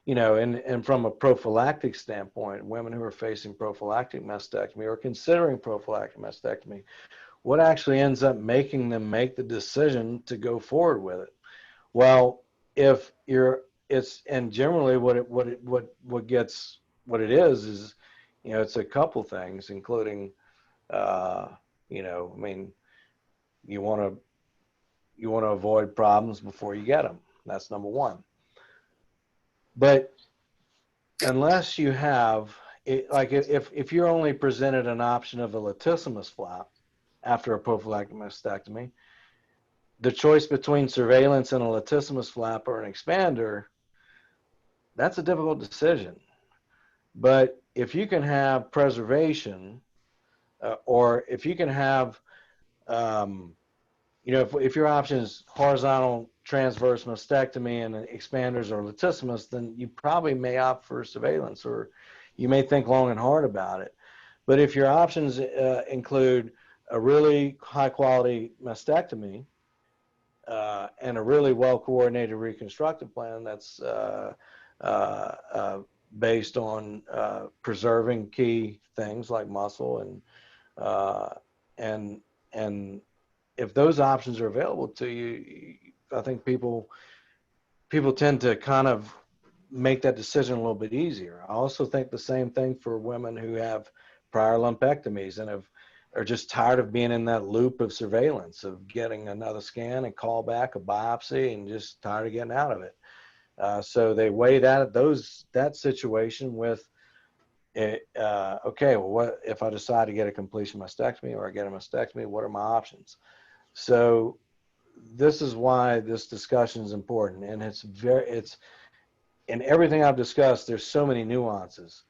you know, and from a prophylactic standpoint, women who are facing prophylactic mastectomy or considering prophylactic mastectomy, what actually ends up making them make the decision to go forward with it? Well, if you're, and generally what it is, you know, it's a couple things, including, you know, I mean, you want to avoid problems before you get them. That's number one. But unless you have, like if you're only presented an option of a latissimus flap after a prophylactic mastectomy, the choice between surveillance and a latissimus flap or an expander, that's a difficult decision. But if you can have preservation, or if you can have, you know, if your option is horizontal transverse mastectomy and expanders or latissimus, then you probably may opt for surveillance, or you may think long and hard about it. But if your options include a really high quality mastectomy and a really well coordinated reconstructive plan that's based on preserving key things like muscle and if those options are available to you, I think people tend to kind of make that decision a little bit easier. I also think the same thing for women who have prior lumpectomies and are just tired of being in that loop of surveillance, of getting another scan and call back a biopsy, and just tired of getting out of it. So they weigh that situation with, okay, well, what if I decide to get a completion mastectomy or I get a mastectomy? What are my options? So this is why this discussion is important, and it's in everything I've discussed, there's so many nuances,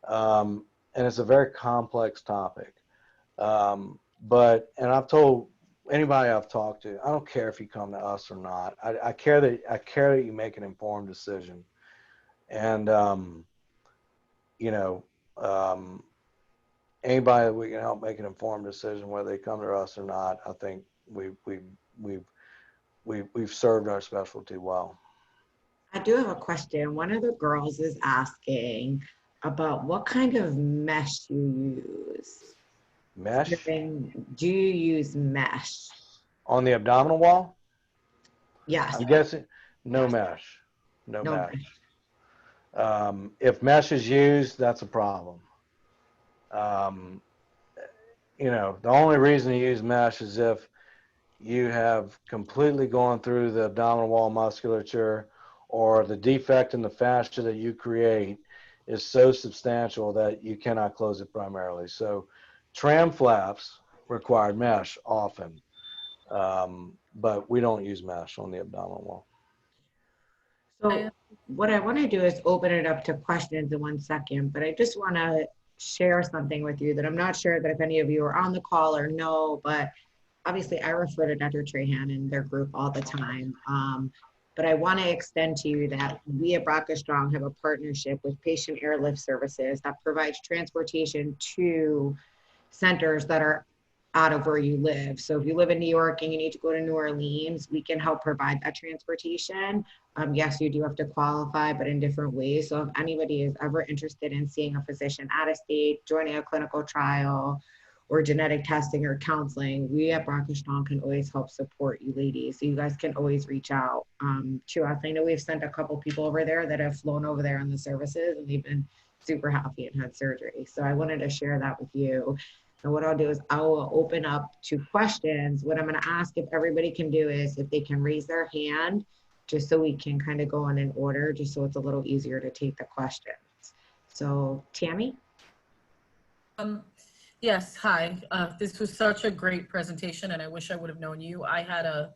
and it's a very complex topic. And I've told anybody I've talked to, I don't care if you come to us or not. I care that you make an informed decision, and you know, anybody that we can help make an informed decision, whether they come to us or not, I think we've served our specialty well. I do have a question. One of the girls is asking about what kind of mesh you use. Mesh? Do you use mesh? On the abdominal wall? Yes. I'm guessing no mesh. No mesh. If mesh is used, that's a problem. You know, the only reason to use mesh is if you have completely gone through the abdominal wall musculature, or the defect in the fascia that you create is so substantial that you cannot close it primarily. So tram flaps require mesh often, but we don't use mesh on the abdominal wall. So what I want to do is open it up to questions in 1 second, but I just want to share something with you that I'm not sure that if any of you are on the call or know, but obviously I refer to Dr. Trahan and their group all the time. But I want to extend to you that we at BRCA Strong have a partnership with Patient Airlift Services that provides transportation to centers that are out of where you live. So if you live in New York and you need to go to New Orleans, we can help provide that transportation. Yes, you do have to qualify, but in different ways. So if anybody is ever interested in seeing a physician out of state, joining a clinical trial, or genetic testing or counseling, we at BRCA Strong can always help support you ladies. So you guys can always reach out to us. I know we've sent a couple people over there that have flown over there on the services, and they've been super happy and had surgery. So I wanted to share that with you. And what I'll do is I will open up to questions. What I'm gonna ask if everybody can do is if they can raise their hand, just so we can kind of go on in order, just so it's a little easier to take the questions. So Tammy? Yes, hi. This was such a great presentation, and I wish I would have known you. I had a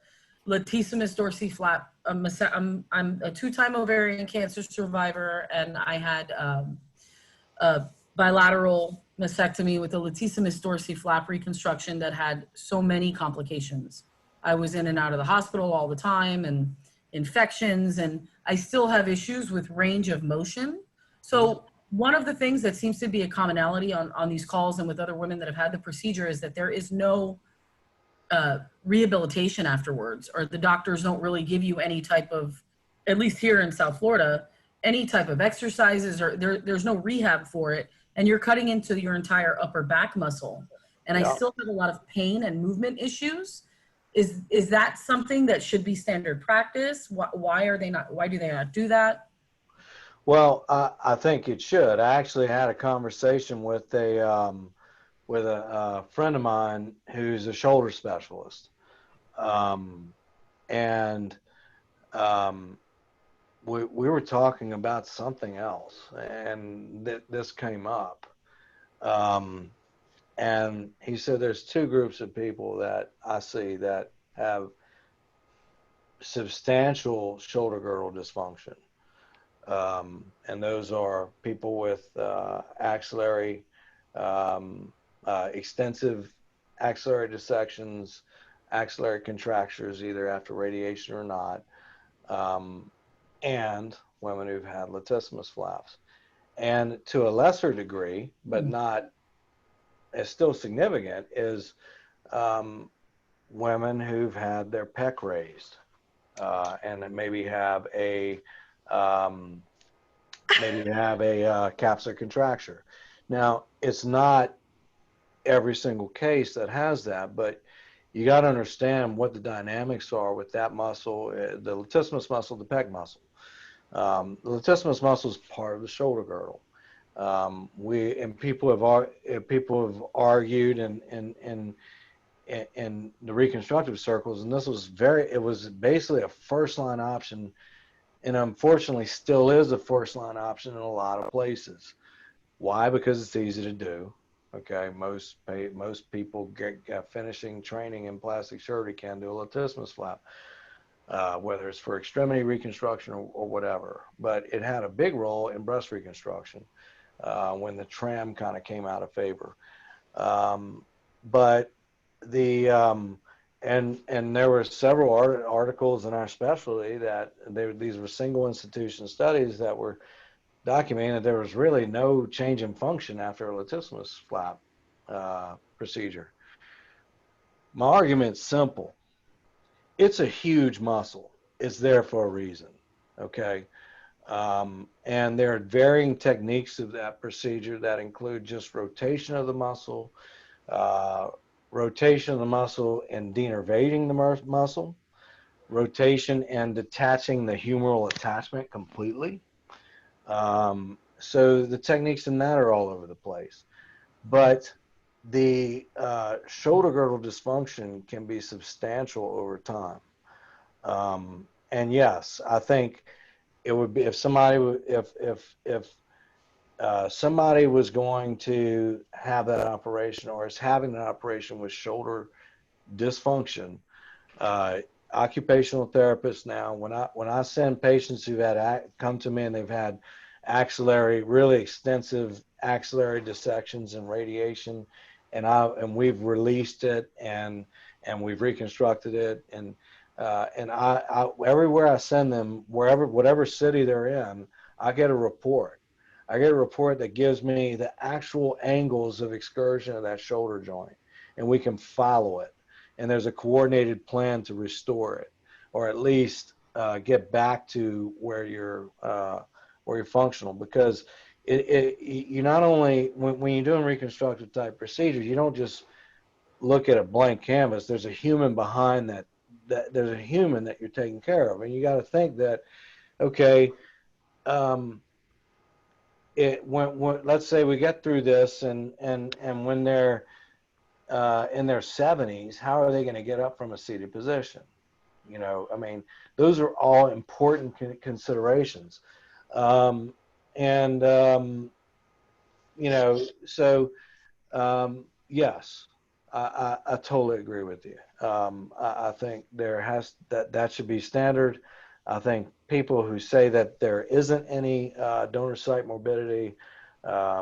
latissimus dorsi flap. I'm a 2-time ovarian cancer survivor, and I had a bilateral mastectomy with a latissimus dorsi flap reconstruction that had so many complications. I was in and out of the hospital all the time, and infections, and I still have issues with range of motion. So one of the things that seems to be a commonality on these calls and with other women that have had the procedure is that there is no rehabilitation afterwards, or the doctors don't really give you any type of, at least here in South Florida, any type of exercises, or there's no rehab for it, and you're cutting into your entire upper back muscle. And I still have a lot of pain and movement issues. Is that something that should be standard practice? Why do they not do that? Well, I think it should. I actually had a conversation with a friend of mine who's a shoulder specialist, and we were talking about something else, and this came up. And he said there's two groups of people that I see that have substantial shoulder girdle dysfunction. And those are people with extensive axillary dissections, axillary contractures, either after radiation or not, and women who've had latissimus flaps. And to a lesser degree, but not as still significant, is women who've had their pec raised and maybe have a capsular contracture. Now, it's not every single case that has that, but you got to understand what the dynamics are with that muscle, the latissimus muscle, the pec muscle. The latissimus muscle is part of the shoulder girdle. People have argued in the reconstructive circles, and it was basically a first line option, and unfortunately still is a first line option in a lot of places. Why? Because it's easy to do. Okay, most people get finishing training in plastic surgery can do a latissimus flap, whether it's for extremity reconstruction or whatever. But it had a big role in breast reconstruction when the tram kind of came out of favor. But and there were several articles in our specialty that these were single institution studies that were documenting that there was really no change in function after a latissimus flap procedure. My argument's simple. It's a huge muscle. It's there for a reason, okay? And there are varying techniques of that procedure that include just rotation of the muscle, rotation of the muscle and denervating the muscle, rotation and detaching the humeral attachment completely. So the techniques in that are all over the place. But the shoulder girdle dysfunction can be substantial over time. And yes, I think it would be if somebody was going to have that operation or is having an operation with shoulder dysfunction, occupational therapists now, when I send patients who've come to me and they've had really extensive axillary dissections and radiation, and we've released it and we've reconstructed it, and I everywhere I send them, whatever city they're in, I get a report. I get a report that gives me the actual angles of excursion of that shoulder joint, and we can follow it. And there's a coordinated plan to restore it, or at least get back to where you're functional. Because you not only when you're doing reconstructive type procedures, you don't just look at a blank canvas. There's a human behind that. There's a human that you're taking care of, and you got to think that, okay. When let's say we get through this, and when they're in their 70s, how are they going to get up from a seated position? You know, I mean, those are all important considerations. You know, so yes, I totally agree with you. I think that should be standard. I think people who say that there isn't any donor site morbidity, I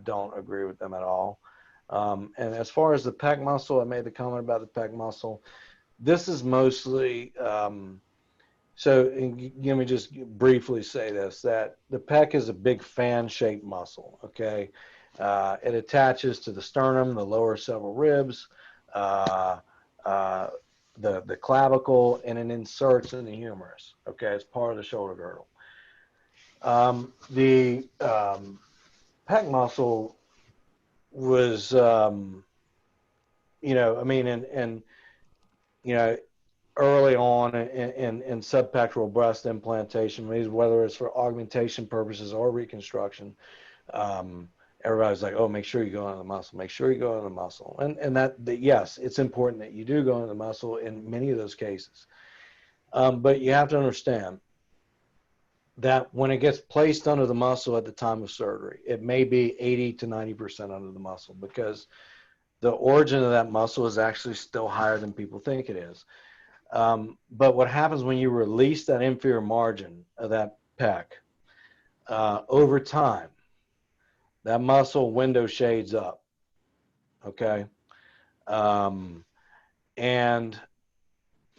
don't agree with them at all. And as far as the pec muscle, I made the comment about the pec muscle. This is mostly, so let me just briefly say this, that the pec is a big fan-shaped muscle, okay? It attaches to the sternum, the lower several ribs, the clavicle, and it inserts in the humerus. Okay, it's part of the shoulder girdle. The pec muscle was, you know, I mean, and you know, early on in subpectoral breast implantation, whether it's for augmentation purposes or reconstruction, everybody's like, oh, make sure you go into the muscle, make sure you go into the muscle. And that yes, it's important that you do go into the muscle in many of those cases. But you have to understand that when it gets placed under the muscle at the time of surgery, it may be 80 to 90% under the muscle, because the origin of that muscle is actually still higher than people think it is. But what happens when you release that inferior margin of that pec, over time, that muscle window shades up, okay? And,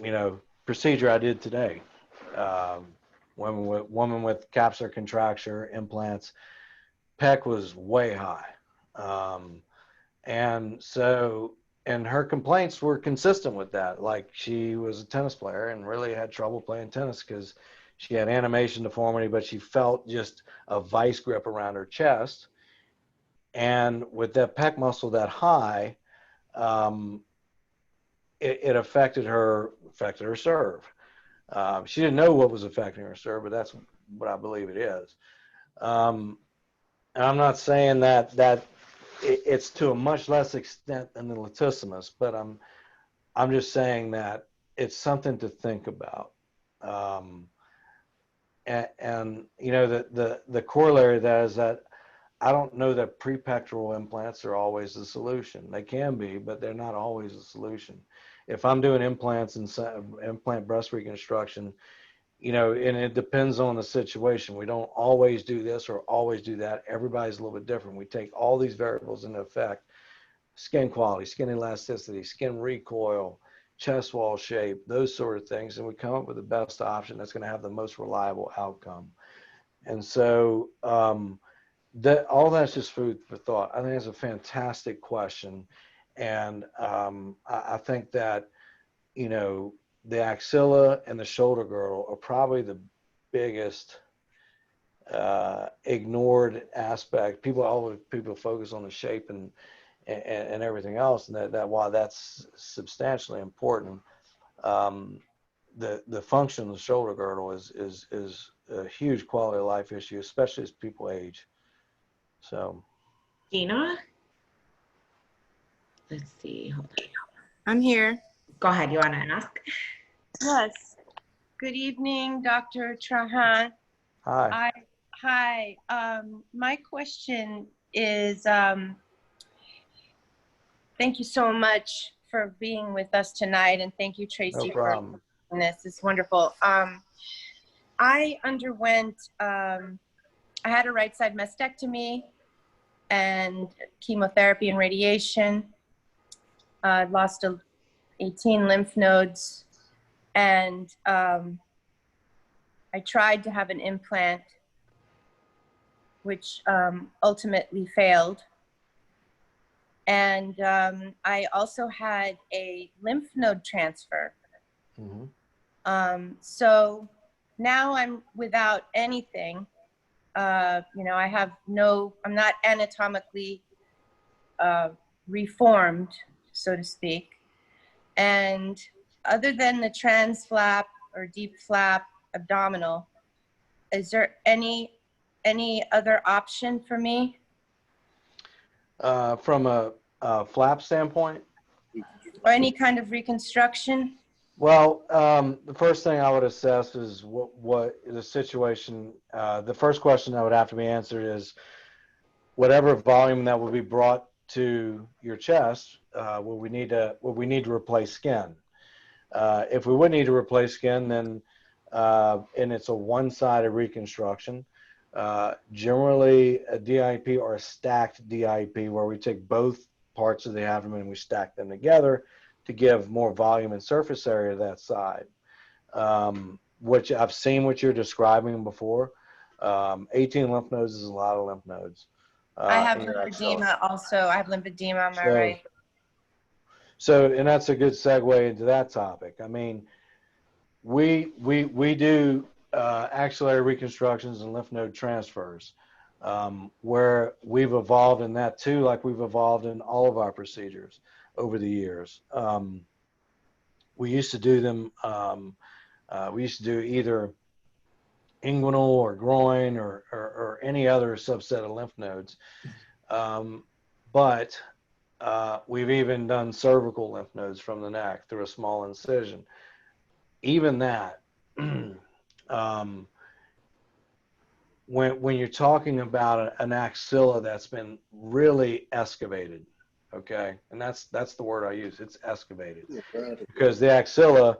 you know, procedure I did today, woman with capsular contracture implants, pec was way high. And so, and her complaints were consistent with that. Like, she was a tennis player and really had trouble playing tennis because she had animation deformity, but she felt just a vice grip around her chest. And with that pec muscle that high, it affected her serve. She didn't know what was affecting her serve, but that's what I believe it is. And I'm not saying that it's to a much less extent than the latissimus, but I'm just saying that it's something to think about. And you know, the corollary of that is that I don't know that prepectoral implants are always the solution. They can be, but they're not always the solution. If I'm doing implants and implant breast reconstruction, you know, and it depends on the situation. We don't always do this or always do that. Everybody's a little bit different. We take all these variables into effect: skin quality, skin elasticity, skin recoil, chest wall shape, those sort of things, and we come up with the best option that's going to have the most reliable outcome. And so that all that's just food for thought. I think it's a fantastic question, and I think that, you know, the axilla and the shoulder girdle are probably the biggest ignored aspect. People focus on the shape and everything else, and that while that's substantially important, the function of the shoulder girdle is a huge quality of life issue, especially as people age. So, Gina? Let's see. Hold on. I'm here. Go ahead. You want to ask? Yes. Good evening, Dr. Trahan. hi. Hi. My question is, thank you so much for being with us tonight, and thank you, Tracy, No problem. for doing this. It's wonderful. I underwent, I had a right side mastectomy and chemotherapy and radiation. Lost 18 lymph nodes, and I tried to have an implant, which ultimately failed. And I also had a lymph node transfer. Mm-hmm. So now I'm without anything. You know, I'm not anatomically reformed, so to speak. And other than the trans flap or deep flap abdominal, is there any other option for me? From a flap standpoint? Or any kind of reconstruction? Well, the first thing I would assess is what the situation. The first question that would have to be answered is whatever volume that will be brought to your chest. Will we need to replace skin? If we would need to replace skin, then and it's a one-sided reconstruction. Generally, a DIEP or a stacked DIEP, where we take both parts of the abdomen and we stack them together to give more volume and surface area to that side. Which I've seen what you're describing before. 18 lymph nodes is a lot of lymph nodes. I have lymphedema also. I have lymphedema on my right. So, and that's a good segue into that topic. I mean, we do axillary reconstructions and lymph node transfers, where we've evolved in that too, like we've evolved in all of our procedures over the years. We used to do them. We used to do either inguinal or groin or any other subset of lymph nodes, but we've even done cervical lymph nodes from the neck through a small incision. Even that, when you're talking about an axilla that's been really excavated, okay, and that's the word I use. It's excavated because the axilla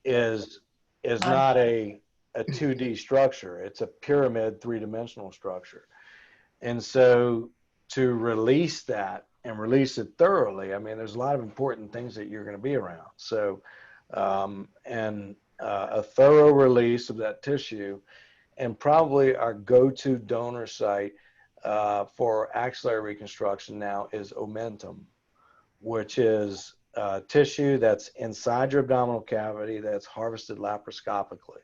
is not a 2D structure. It's a pyramid, three-dimensional structure, and so to release that and release it thoroughly, I mean, there's a lot of important things that you're going to be around. So, a thorough release of that tissue, and probably our go-to donor site for axillary reconstruction now is omentum, which is tissue that's inside your abdominal cavity that's harvested laparoscopically.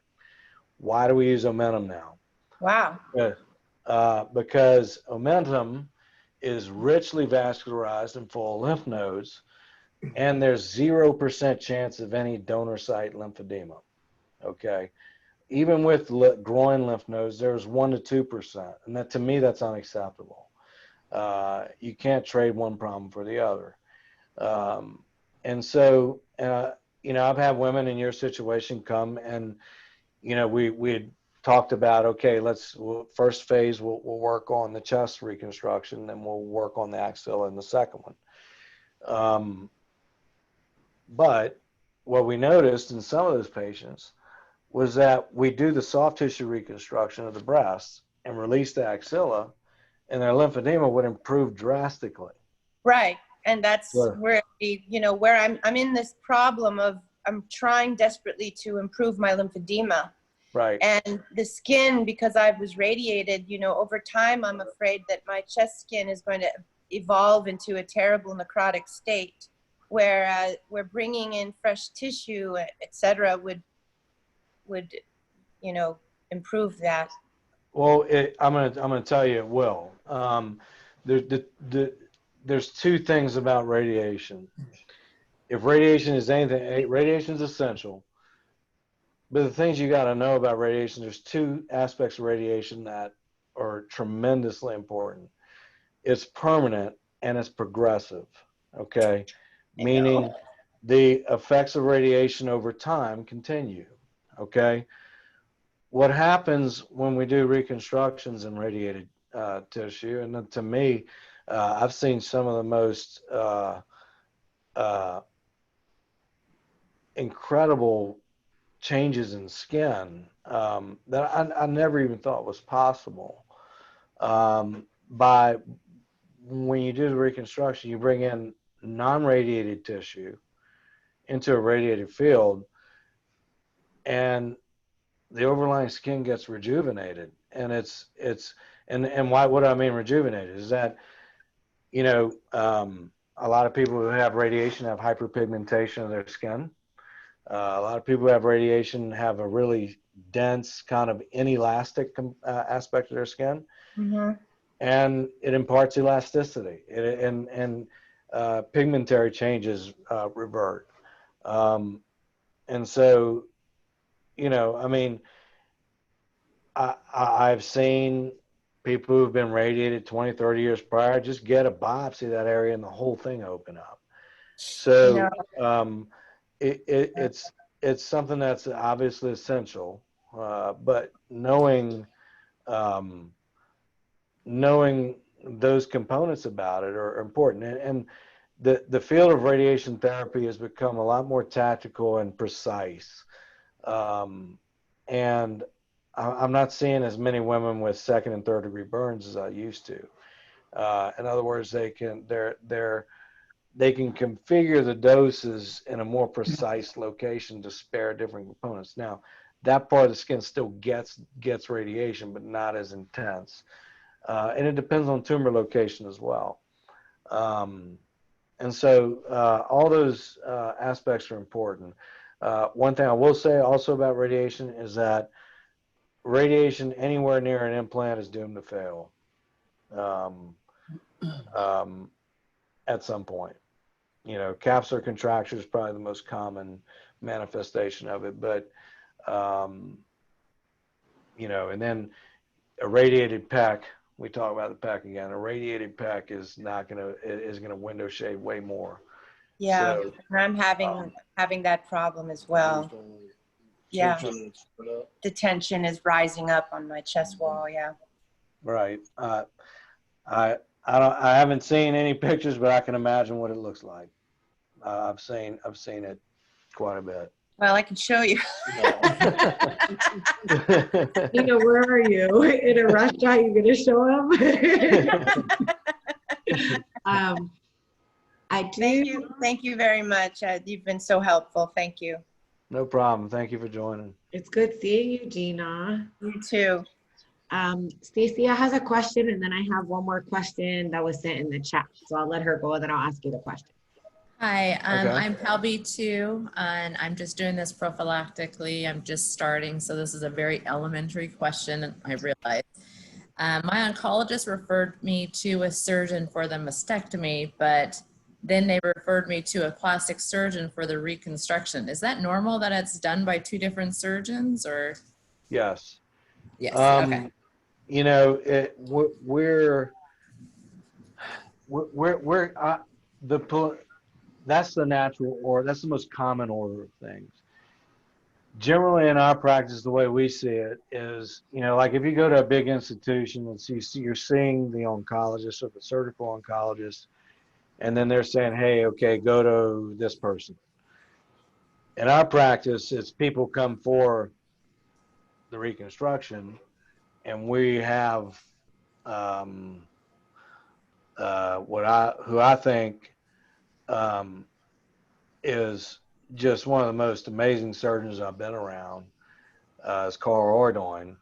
Why do we use omentum now? Wow. Because omentum is richly vascularized and full of lymph nodes, and there's 0% chance of any donor site lymphedema. Okay, even with groin lymph nodes, there's 1 to 2%, and that, to me, that's unacceptable. You can't trade one problem for the other. And so, you know, I've had women in your situation come, and you know, we had talked about, okay, first phase we'll work on the chest reconstruction, and we'll work on the axilla in the second one. But what we noticed in some of those patients was that we do the soft tissue reconstruction of the breasts and release the axilla, and their lymphedema would improve drastically. Right. And that's Sure. where, you know, where I'm in this problem of, I'm trying desperately to improve my lymphedema. Right. And the skin, because I was radiated, you know, over time, I'm afraid that my chest skin is going to evolve into a terrible necrotic state, where we're bringing in fresh tissue, et cetera, would, you know, improve that. Well, I'm gonna tell you it will. There's two things about radiation. If radiation is anything, radiation is essential. But the things you got to know about radiation, there's two aspects of radiation that are tremendously important. It's permanent and it's progressive, okay? Meaning the effects of radiation over time continue, okay? What happens when we do reconstructions in radiated tissue, and then to me, I've seen some of the most incredible changes in skin that I never even thought was possible. By when you do the reconstruction, you bring in non-radiated tissue into a radiated field, and the overlying skin gets rejuvenated. And and why, what I mean rejuvenated is that, you know, a lot of people who have radiation have hyperpigmentation of their skin. A lot of people who have radiation have a really dense kind of inelastic aspect of their skin, and it imparts elasticity, and pigmentary changes revert. And so, you know, I mean, I've seen people who've been radiated 20, 30 years prior just get a biopsy of that area and the whole thing open up. So it's something that's obviously essential, but knowing those components about it are important. And the field of radiation therapy has become a lot more tactical and precise. And I'm not seeing as many women with second and third degree burns as I used to. In other words, they can configure the doses in a more precise location to spare different components. Now, that part of the skin still gets radiation, but not as intense. And it depends on tumor location as well. And And so all those aspects are important. One thing I will say also about radiation is that radiation anywhere near an implant is doomed to fail at some point. You know, capsular contracture is probably the most common manifestation of it, but you know, and then a radiated pec. We talk about the pec again. A radiated pec is not going to window shade way more. Yeah, So, and I'm having that problem as well. Yeah, the tension is rising up on my chest wall. Yeah. right. I haven't seen any pictures, but I can imagine what it looks like. I've seen it quite a bit. Well, I can show you. Nina, where are you? In a restaurant, you gonna show him? I do. Thank you very much. You've been so helpful. Thank you. No problem. Thank you for joining. It's good seeing you, Gina. You too. Stacia has a question, and then I have one more question that was sent in the chat. So I'll let her go, and then I'll ask you the question. Hi, Okay. I'm PALB2, and I'm just doing this prophylactically. I'm just starting, so this is a very elementary question, I realize. My oncologist referred me to a surgeon for the mastectomy, but then they referred me to a plastic surgeon for the reconstruction. Is that normal that it's done by two different surgeons, or? Yes. Yes, okay. You know, that's the natural, or that's the most common order of things. Generally in our practice, the way we see it is, you know, like if you go to a big institution and you're seeing the oncologist or the surgical oncologist, and then they're saying, hey, okay, go to this person. In our practice, it's people come for the reconstruction, and we have who I think is just one of the most amazing surgeons I've been around, is Carl Ordoin.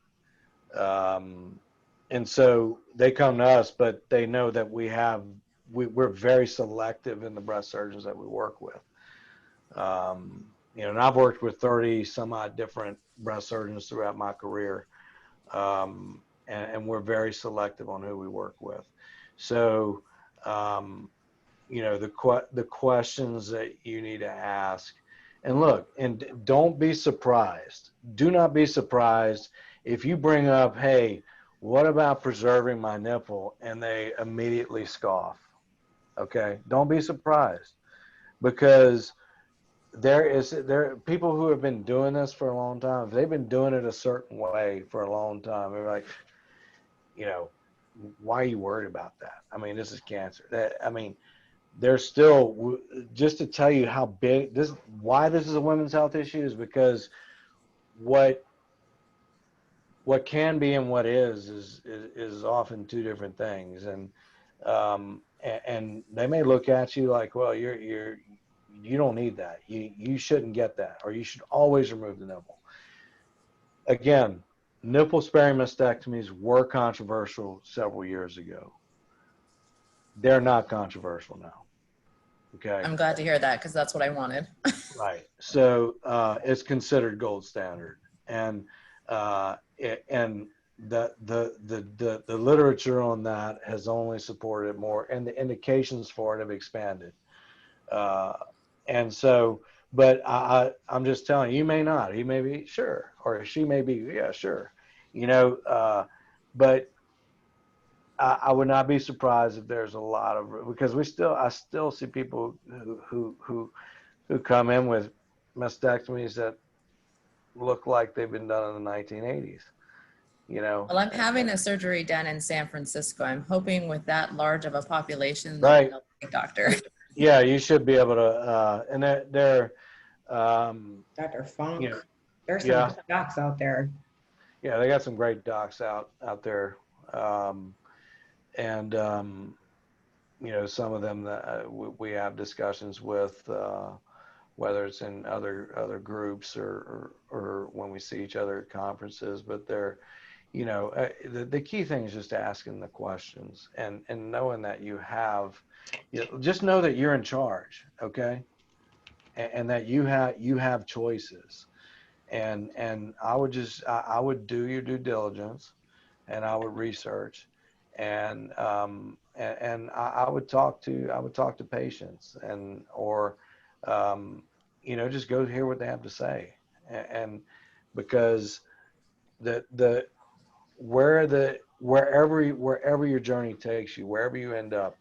And so they come to us, but they know that we're very selective in the breast surgeons that we work with. You know, and I've worked with 30 some odd different breast surgeons throughout my career. And we're very selective on who we work with. So, you know, the questions that you need to ask, and look, and don't be surprised. Do not be surprised if you bring up, hey, what about preserving my nipple? And they immediately scoff. Okay. Don't be surprised, because there are people who have been doing this for a long time. If they've been doing it a certain way for a long time, they're like, you know, why are you worried about that? I mean, this is cancer. I mean, there's still, just to tell you how big why this is a women's health issue is because what can be and what is often two different things. And they may look at you like, well, you don't need that. You shouldn't get that, or you should always remove the nipple. Again, nipple sparing mastectomies were controversial several years ago. They're not controversial now. Okay. I'm glad to hear that, because that's what I wanted. Right. So it's considered gold standard, and the literature on that has only supported it more, and the indications for it have expanded. And so, but I'm just telling you, you may not. He may be sure, or she may be, yeah, sure. You know, but I would not be surprised if there's a lot of, because I still see people who come in with mastectomies that look like they've been done in the 1980s. You know. Well, I'm having a surgery done in San Francisco. I'm hoping with that large of a population, Right. Doctor. Yeah, you should be able to, and they're Dr. Funk. You know, There's some docs out there. Yeah, they got some great docs out there, and you know, some of them that we have discussions with, whether it's in other groups or when we see each other at conferences. But they're, the key thing is just asking the questions and knowing that just know that you're in charge, okay? And that you have choices. And I would do your due diligence, and I would research, and I would talk to patients, or just go hear what they have to say, and because wherever your journey takes you, wherever you end up,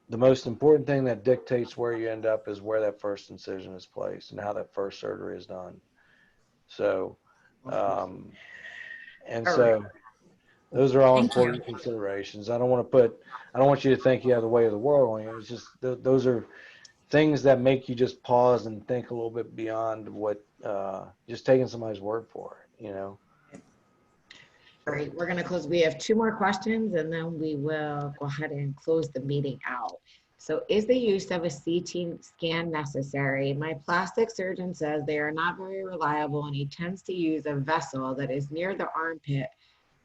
the most important thing that dictates where you end up is where that first incision is placed and how that first surgery is done. So, and All so right. those are all Thank you. important considerations. I don't want you to think you have the way of the world on you. It's just, those are things that make you just pause and think a little bit beyond what, just taking somebody's word for it, All right, we're gonna close. We have 2 more questions and then we will go ahead and close the meeting out. So is the use of a CT scan necessary? My plastic surgeon says they are not very reliable and he tends to use a vessel that is near the armpit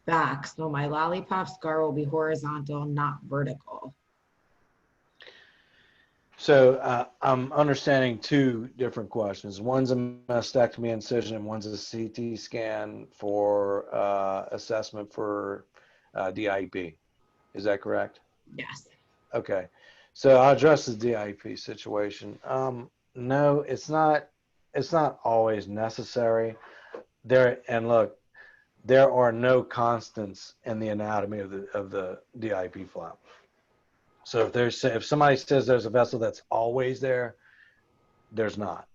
back. So my lollipop scar will be horizontal, not vertical. So I'm understanding 2 different questions. One's a mastectomy incision and one's a CT scan for assessment for DIEP. Is that correct? Yes. Okay. So I'll address the DIEP situation. No, it's not always necessary. And look, there are no constants in the anatomy of the DIEP flap. So if somebody says there's a vessel that's always there, there's not.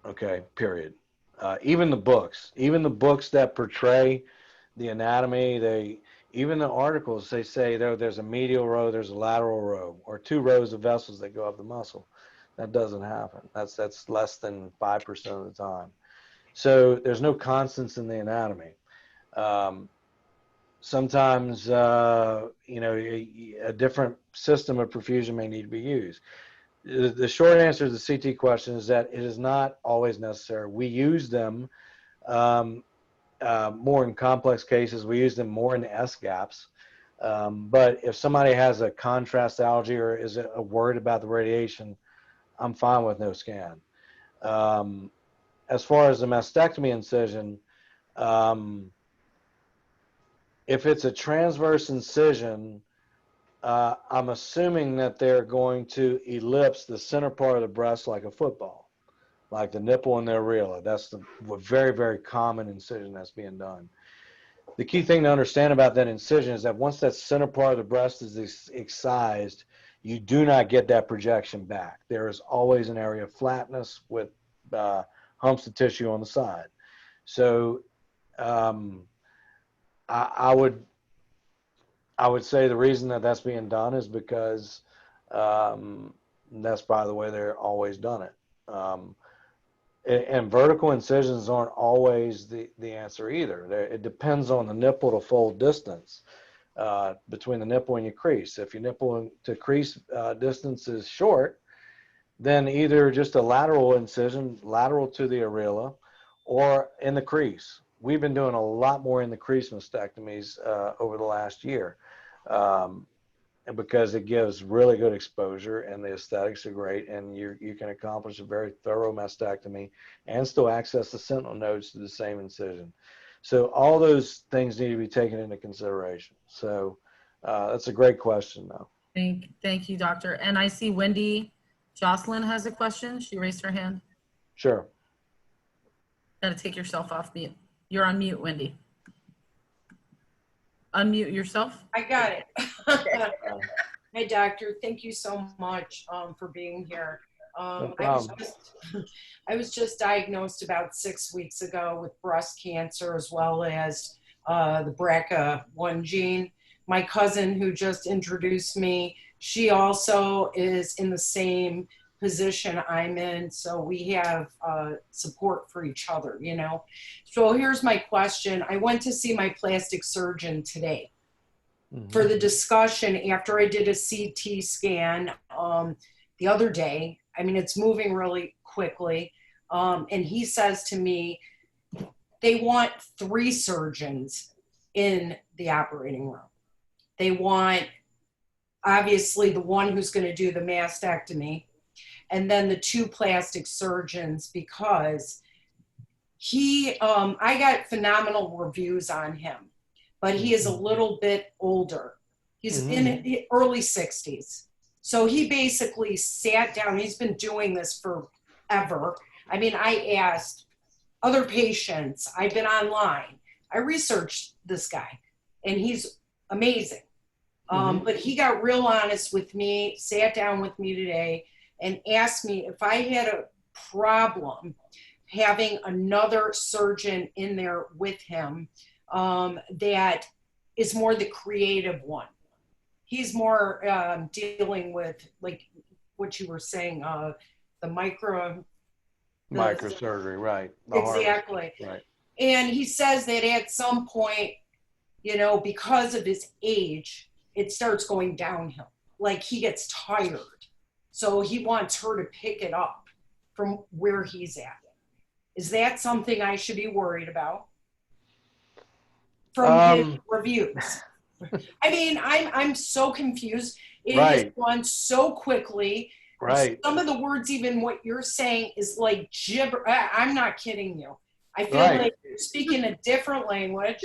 Okay, period. Even the books that portray the anatomy, even the articles, they say there's a medial row, there's a lateral row, or 2 rows of vessels that go up the muscle. That doesn't happen. That's less than 5% of the time. So there's no constants in the anatomy. Sometimes, a different system of perfusion may need to be used. The short answer to the CT question is that it is not always necessary. We use them more in complex cases. We use them more in S gaps. But if somebody has a contrast allergy or is worried about the radiation, I'm fine with no scan. As far as the mastectomy incision, if it's a transverse incision, I'm assuming that they're going to ellipse the center part of the breast like a football, like the nipple and the areola. That's the very, very common incision that's being done. The key thing to understand about that incision is that once that center part of the breast is excised, you do not get that projection back. There is always an area of flatness with humps of tissue on the side. So I would say the reason that that's being done is because that's by the way they're always done it. And vertical incisions aren't always the answer either. It depends on the nipple to fold distance between the nipple and your crease. If your nipple to crease distance is short, then either just a lateral incision, lateral to the areola, or in the crease. We've been doing a lot more in the crease mastectomies over the last year. And because it gives really good exposure and the aesthetics are great, and you can accomplish a very thorough mastectomy and still access the sentinel nodes to the same incision. So all those things need to be taken into consideration. So that's a great question, though. Thank you, doctor. And I see Wendy Jocelyn has a question. She raised her hand. Sure. Got to take yourself off mute. You're on mute, Wendy. Unmute yourself. I got it. Hey, doctor, thank you so much for being here. No I problem. was just diagnosed about 6 weeks ago with breast cancer as well as the BRCA1 gene. My cousin who just introduced me, she also is in the same position I'm in, so we have support for each other, you know. So here's my question. I went to see my plastic surgeon today for the discussion after I did a CT scan the other day. I mean, it's moving really quickly. And he says to me, they want 3 surgeons in the operating room. They want, obviously, the one who's going to do the mastectomy, and then the 2 plastic surgeons, because I got phenomenal reviews on him, but he is a little bit older. He's in the early 60s. So he basically sat down. He's been doing this forever. I mean, I asked other patients. I've been online. I researched this guy, and he's amazing. But he got real honest with me, sat down with me today, and asked me if I had a problem having another surgeon in there with him that is more the creative one. He's more dealing with, like what you were saying, the microsurgery, right? Exactly. Right. And he says that at some point, you know, because of his age, it starts going downhill. Like he gets tired. So he wants her to pick it up from where he's at. Is that something I should be worried about? From his reviews. I mean, I'm so confused. It has gone so quickly. Right. Some of the words, even what you're saying, is like gibber. I'm not kidding you. I feel like you're speaking a different language.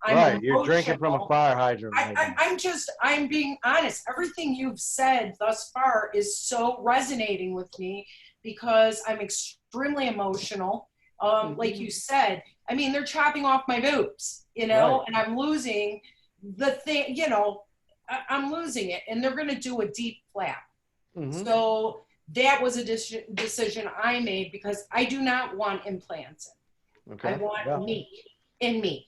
I'm You're drinking from a fire hydrant. I'm being honest. Everything you've said thus far is so resonating with me because I'm extremely emotional. Like you said, I mean, they're chopping off my boobs, you know, and I'm losing the thing, you know, I'm losing it, and they're going to do a deep flap. So that was a decision I made because I do not want implants. I want me in me.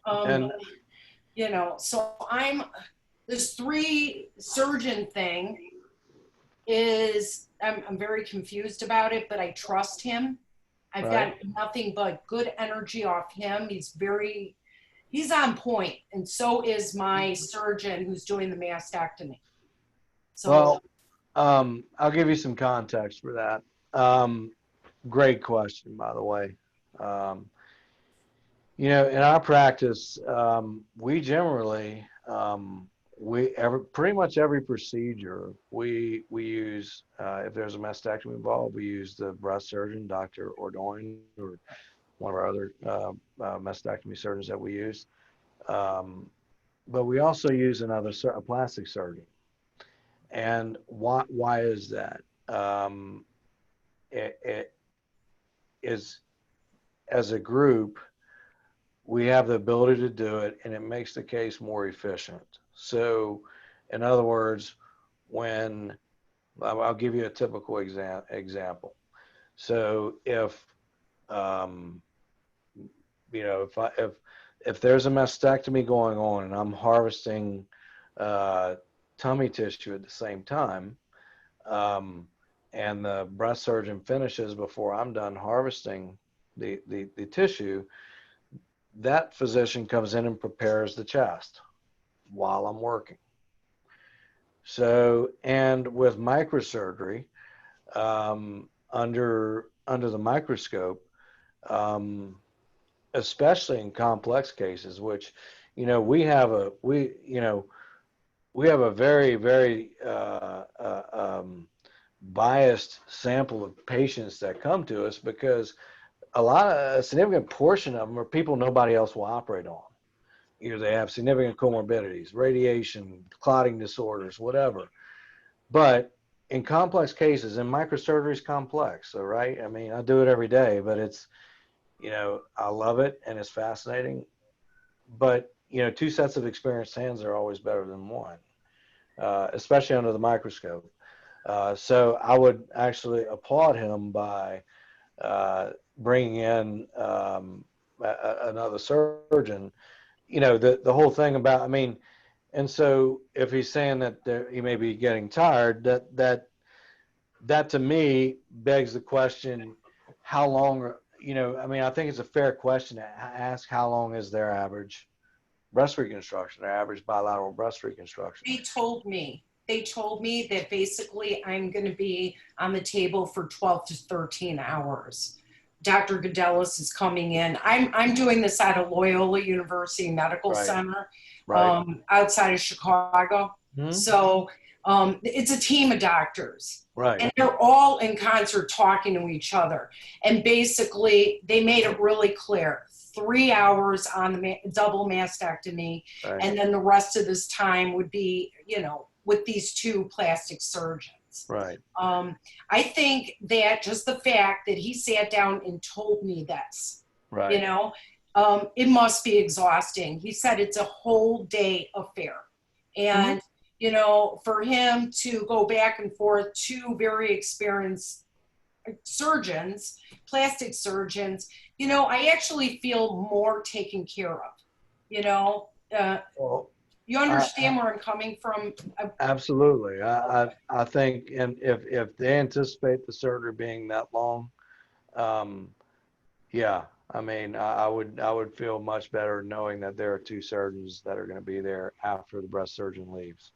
And you know, so this 3 surgeon thing is, I'm very confused about it, but I trust him. I've got nothing but good energy off him. He's on point, and so is my surgeon who's doing the mastectomy. So, well, I'll give you some context for that. Great question, by the way. You know, in our practice, we generally, pretty much every procedure we use, if there's a mastectomy involved, we use the breast surgeon, Dr. Ordoin, or one of our other mastectomy surgeons that we use. But we also use a plastic surgeon. And why is that? It is, as a group, we have the ability to do it, and it makes the case more efficient. So, in other words, when I'll give you a typical example. So, if you know, if there's a mastectomy going on and I'm harvesting tummy tissue at the same time, and the breast surgeon finishes before I'm done harvesting the tissue, that physician comes in and prepares the chest while I'm working. So, and with microsurgery, under the microscope, especially in complex cases, which, you know, we have a very, very biased sample of patients that come to us because a significant portion of them are people nobody else will operate on. Either they have significant comorbidities, radiation, clotting disorders, whatever. But in complex cases, and microsurgery is complex, so right? I mean, I do it every day, but it's, you know, I love it and it's fascinating. But, you know, 2 sets of experienced hands are always better than one, especially under the microscope. So I would actually applaud him by bringing in another surgeon. You know, the whole thing about, I mean, and so if he's saying that he may be getting tired, that to me begs the question, how long, you know, I mean, I think it's a fair question to ask, how long is their average breast reconstruction, their average bilateral breast reconstruction? They told me that basically I'm going to be on the table for 12 to 13 hours. Dr. Godellis is coming in. I'm doing this out of Loyola University Medical Right. Center, Right. outside of Chicago. Mhm. So it's a team of doctors. Right. And they're all in concert talking to each other. And basically, they made it really clear. 3 hours on the double mastectomy, Right. and then the rest of this time would be, you know, with these two plastic surgeons. Right. I think that just the fact that he sat down and told me this, Right. you know, it must be exhausting. He said it's a whole day affair. And, you know, for him to go back and forth, two very experienced surgeons, plastic surgeons, you know, I actually feel more taken care of, you know. Well, You understand where I'm coming from? absolutely. I think, and if they anticipate the surgery being that long, yeah, I mean, I would feel much better knowing that there are two surgeons that are going to be there after the breast surgeon leaves.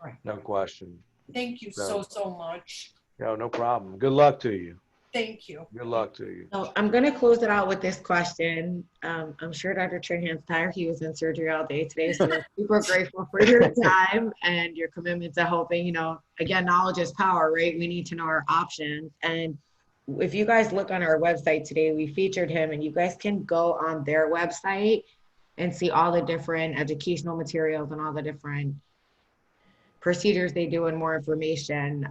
Right. No question. Thank you so much. No problem. Good luck to you. Thank you. Good luck to you. So I'm going to close it out with this question. I'm sure Dr. Trahan's tired. He was in surgery all day today. So we're super grateful for your time and your commitment to helping. You know, again, knowledge is power, right? We need to know our options. And if you guys look on our website today, we featured him, and you guys can go on their website and see all the different educational materials and all the different procedures they do and more information.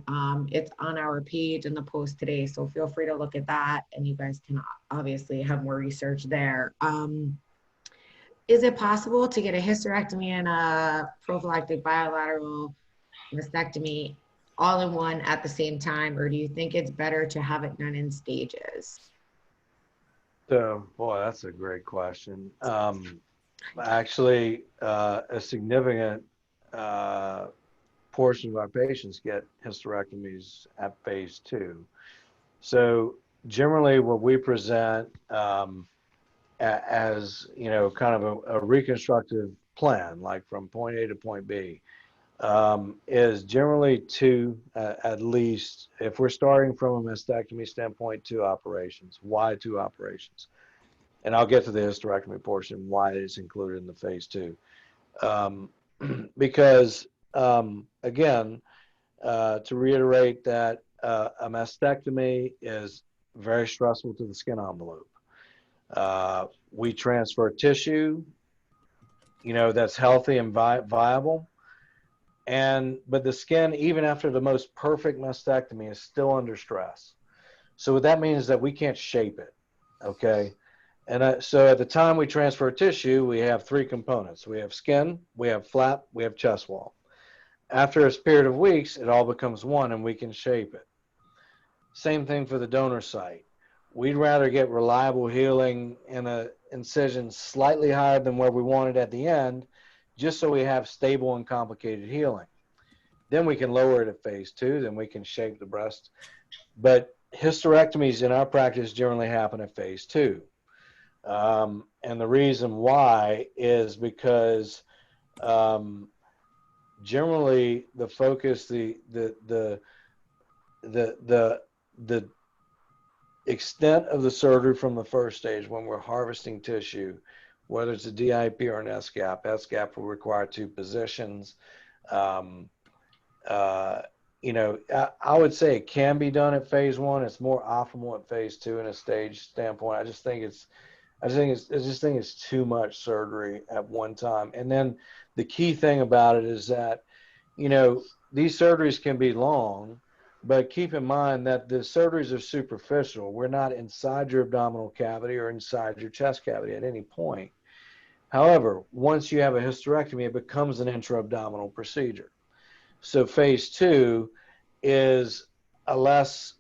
It's on our page in the post today, so feel free to look at that, and you guys can obviously have more research there. Is it possible to get a hysterectomy and a prophylactic bilateral mastectomy all in one at the same time, or do you think it's better to have it done in stages? So, boy, that's a great question. Actually, a significant portion of our patients get hysterectomies at phase 2. So generally what we present as, you know, kind of a reconstructive plan, like from point A to point B, is generally 2, at least, if we're starting from a mastectomy standpoint, 2 operations. Why 2 operations? And I'll get to the hysterectomy portion, why it's included in the phase 2. Because again, to reiterate that a mastectomy is very stressful to the skin envelope. We transfer tissue, you know, that's healthy and viable. But the skin, even after the most perfect mastectomy, is still under stress. So what that means is that we can't shape it, okay? And so at the time we transfer tissue, we have 3 components. We have skin, we have flap, we have chest wall. After a period of weeks, it all becomes one and we can shape it. Same thing for the donor site. We'd rather get reliable healing in an incision slightly higher than where we want it at the end, just so we have stable and complicated healing. Then we can lower it at phase 2, then we can shape the breast. But hysterectomies in our practice generally happen at phase 2. And the reason why is because generally the focus, the extent of the surgery from the first stage when we're harvesting tissue, whether it's a DIEP or an SGAP, SGAP will require 2 positions. You know, I would say it can be done at phase 1. It's more optimal at phase 2 in a stage standpoint. I just think it's too much surgery at one time. And then the key thing about it is that, you know, these surgeries can be long, but keep in mind that the surgeries are superficial. We're not inside your abdominal cavity or inside your chest cavity at any point. However, once you have a hysterectomy, it becomes an intra-abdominal procedure. So phase 2 is a less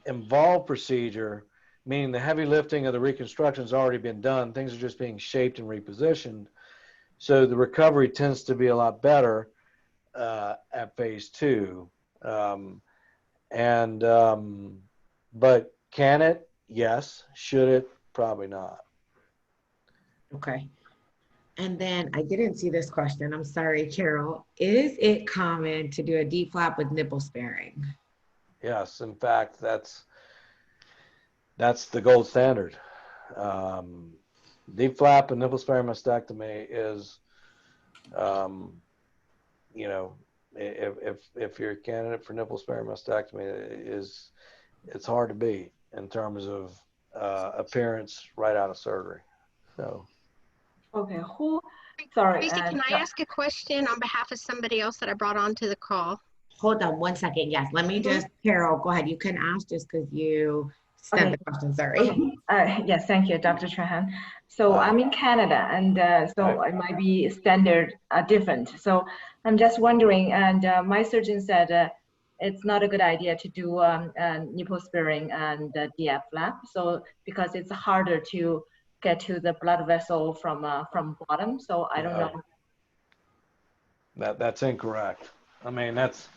involved procedure, meaning the heavy lifting of the reconstruction has already been done. Things are just being shaped and repositioned. So the recovery tends to be a lot better at phase 2. But can it? Yes. Should it? Probably not. Okay. And then I didn't see this question. I'm sorry, Carol. Is it common to do a DIEP flap with nipple sparing? Yes. In fact, That's the gold standard. Deep flap and nipple sparing mastectomy is, you know, if you're a candidate for nipple sparing mastectomy, it's hard to beat in terms of appearance right out of surgery. So. Okay, sorry. Tracy, can I ask a question on behalf of somebody else that I brought onto the call? Hold on one second. Yes, let me just, Carol, go ahead. You can ask just because you sent the question. Sorry. Okay. Yes, thank you, Dr. Trahan. So I'm in Canada, and so it might be standard different. So I'm just wondering, and my surgeon said it's not a good idea to do nipple sparing and DIEP flap. So because it's harder to get to the blood vessel from bottom. So I don't know. That's incorrect. I mean, that's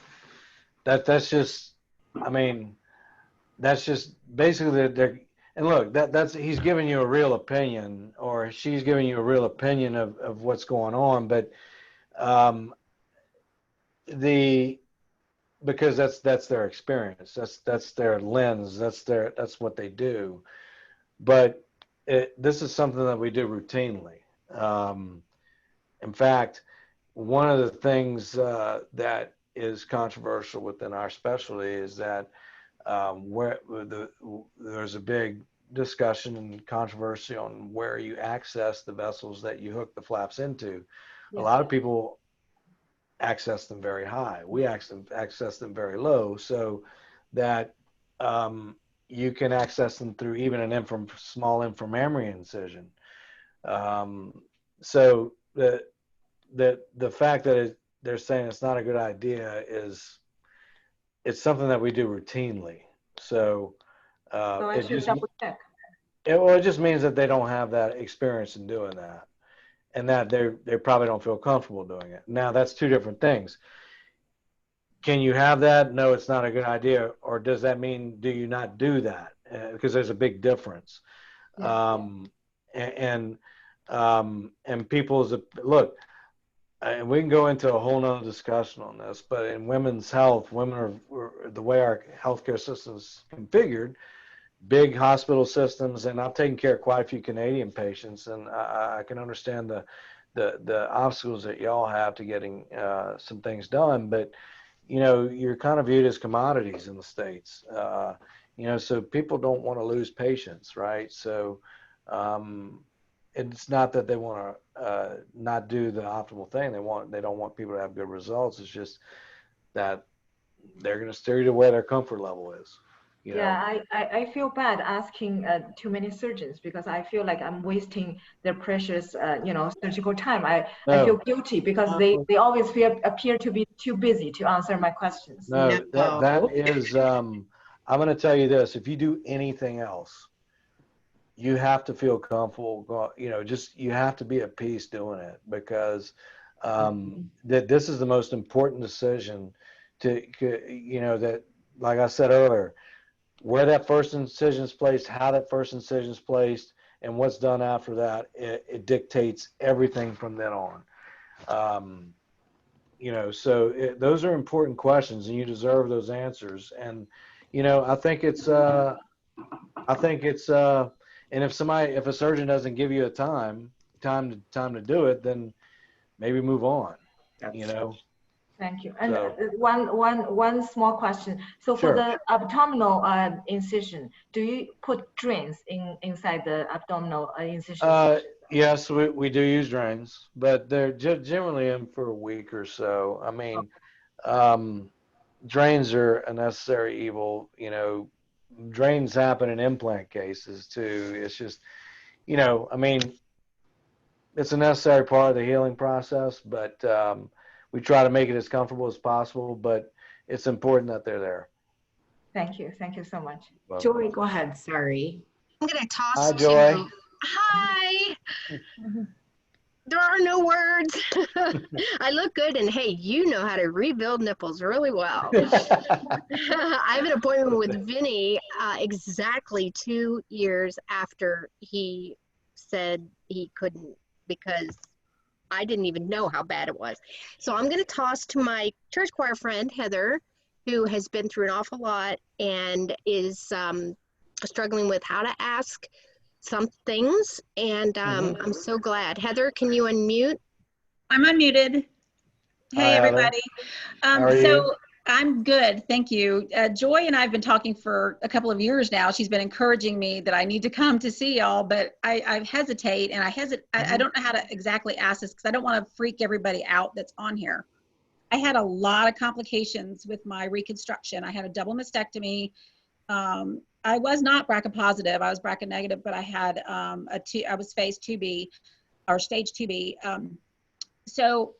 just, I mean, that's just basically and look, that's he's giving you a real opinion, or she's giving you a real opinion of what's going on, but because that's their experience, that's their lens, that's what they do. But this is something that we do routinely. In fact, one of the things that is controversial within our specialty is that there's a big discussion and controversy on where you access the vessels that you hook the flaps into. Yes. A lot of people access them very high. We access them very low, so that you can access them through even an small inframammary incision. So the fact that they're saying it's not a good idea is, it's something that we do routinely. So it just means that they don't have that experience in doing that, and that they probably don't feel comfortable doing it. Now, that's two different things. Can you have that? No, it's not a good idea. Or does that mean, do you not do that? Because there's a big difference. Yeah. And people's, look, and we can go into a whole nother discussion on this, but in women's health, women are the way our healthcare system is configured, big hospital systems, and I've taken care of quite a few Canadian patients, and I can understand the obstacles that y'all have to getting some things done, but you know, you're kind of viewed as commodities in the States, you know, so people don't want to lose patients, right? So it's not that they want to not do the optimal thing. They don't want people to have good results. It's just that they're going to steer you to where their comfort level is. You know? Yeah, I feel bad asking too many surgeons, because I feel like I'm wasting their precious, you know, surgical time. I feel guilty because they always appear to be too busy to answer my questions. No, that is, I'm going to tell you this. If you do anything else, you have to feel comfortable, you know, just, you have to be at peace doing it, because that this is the most important decision to, you know, that, like I said earlier, where that first incision is placed, how that first incision is placed, and what's done after that, it dictates everything from then on. You know, so those are important questions, and you deserve those answers. And, you know, I think it's, and if a surgeon doesn't give you a time to do it, then maybe move on. You know. Thank you. And so, one small question. So for the abdominal incision, do you put drains inside the abdominal incision? Yes, we do use drains, but they're generally in for a week or so. I mean, drains are a necessary evil. You know, drains happen in implant cases too. It's just, you know, I mean, it's a necessary part of the healing process, but we try to make it as comfortable as possible, but it's important that they're there. Thank you. Thank you so much. Well, Joy, go ahead. Sorry. I'm going to toss Hi, Joy. Hi. There are no words. I look good, and hey, you know how to rebuild nipples really well. I have an appointment with Vinny exactly 2 years after he said he couldn't, because I didn't even know how bad it was. So I'm going to toss to my church choir friend, Heather, who has been through an awful lot and is struggling with how to ask some things, and I'm so glad. Heather, can you unmute? I'm unmuted. Hey, Hi, Heather. everybody. How are So you? I'm good, thank you. Joy and I have been talking for a couple of years now. She's been encouraging me that I need to come to see y'all, but I hesitate, and I don't know how to exactly ask this because I don't want to freak everybody out that's on here. I had a lot of complications with my reconstruction. I had a double mastectomy. I was not BRCA positive. I was BRCA negative, but I had I was phase 2B or stage 2B. So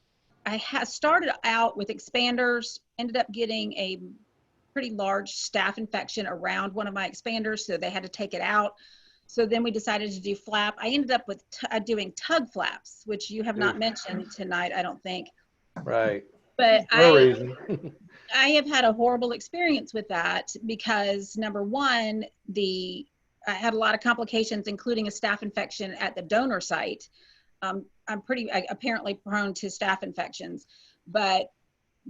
I started out with expanders, ended up getting a pretty large staph infection around one of my expanders, so they had to take it out. So then we decided to do flap. I ended up with doing tug flaps, which you have not mentioned tonight, I don't think. Right. But No reason. I have had a horrible experience with that because, number one, I had a lot of complications, including a staph infection at the donor site. I'm apparently prone to staph infections, but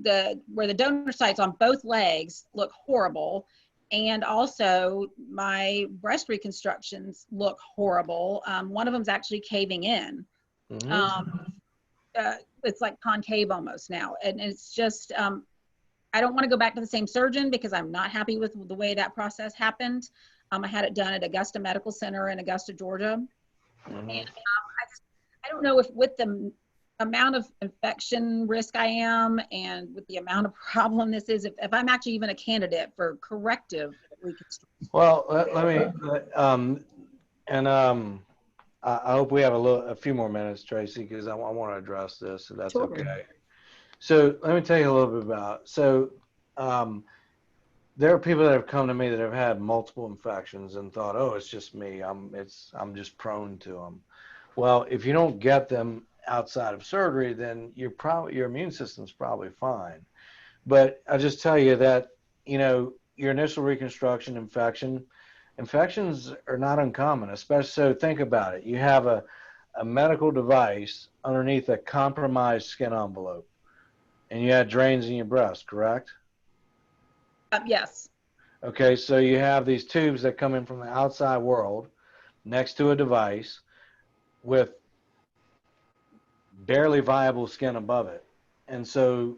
where the donor sites on both legs look horrible, and also my breast reconstructions look horrible. One of them's actually caving in. It's like concave almost now, and it's just I don't want to go back to the same surgeon because I'm not happy with the way that process happened. I had it done at Augusta Medical Center in Augusta, Georgia. And I don't know if with the amount of infection risk I am and with the amount of problem this is, if I'm actually even a candidate for corrective reconstruction. Well, let me, I hope we have a few more minutes, Tracy, because I want to address this, if that's okay. So let me tell you a little bit about, there are people that have come to me that have had multiple infections and thought, oh, it's just me. I'm just prone to them. Well, if you don't get them outside of surgery, then your immune system's probably fine. But I'll just tell you that, your initial reconstruction infections are not uncommon, especially, so think about it. You have a medical device underneath a compromised skin envelope, and you had drains in your breast, correct? Yes. Okay, so you have these tubes that come in from the outside world next to a device with barely viable skin above it. And so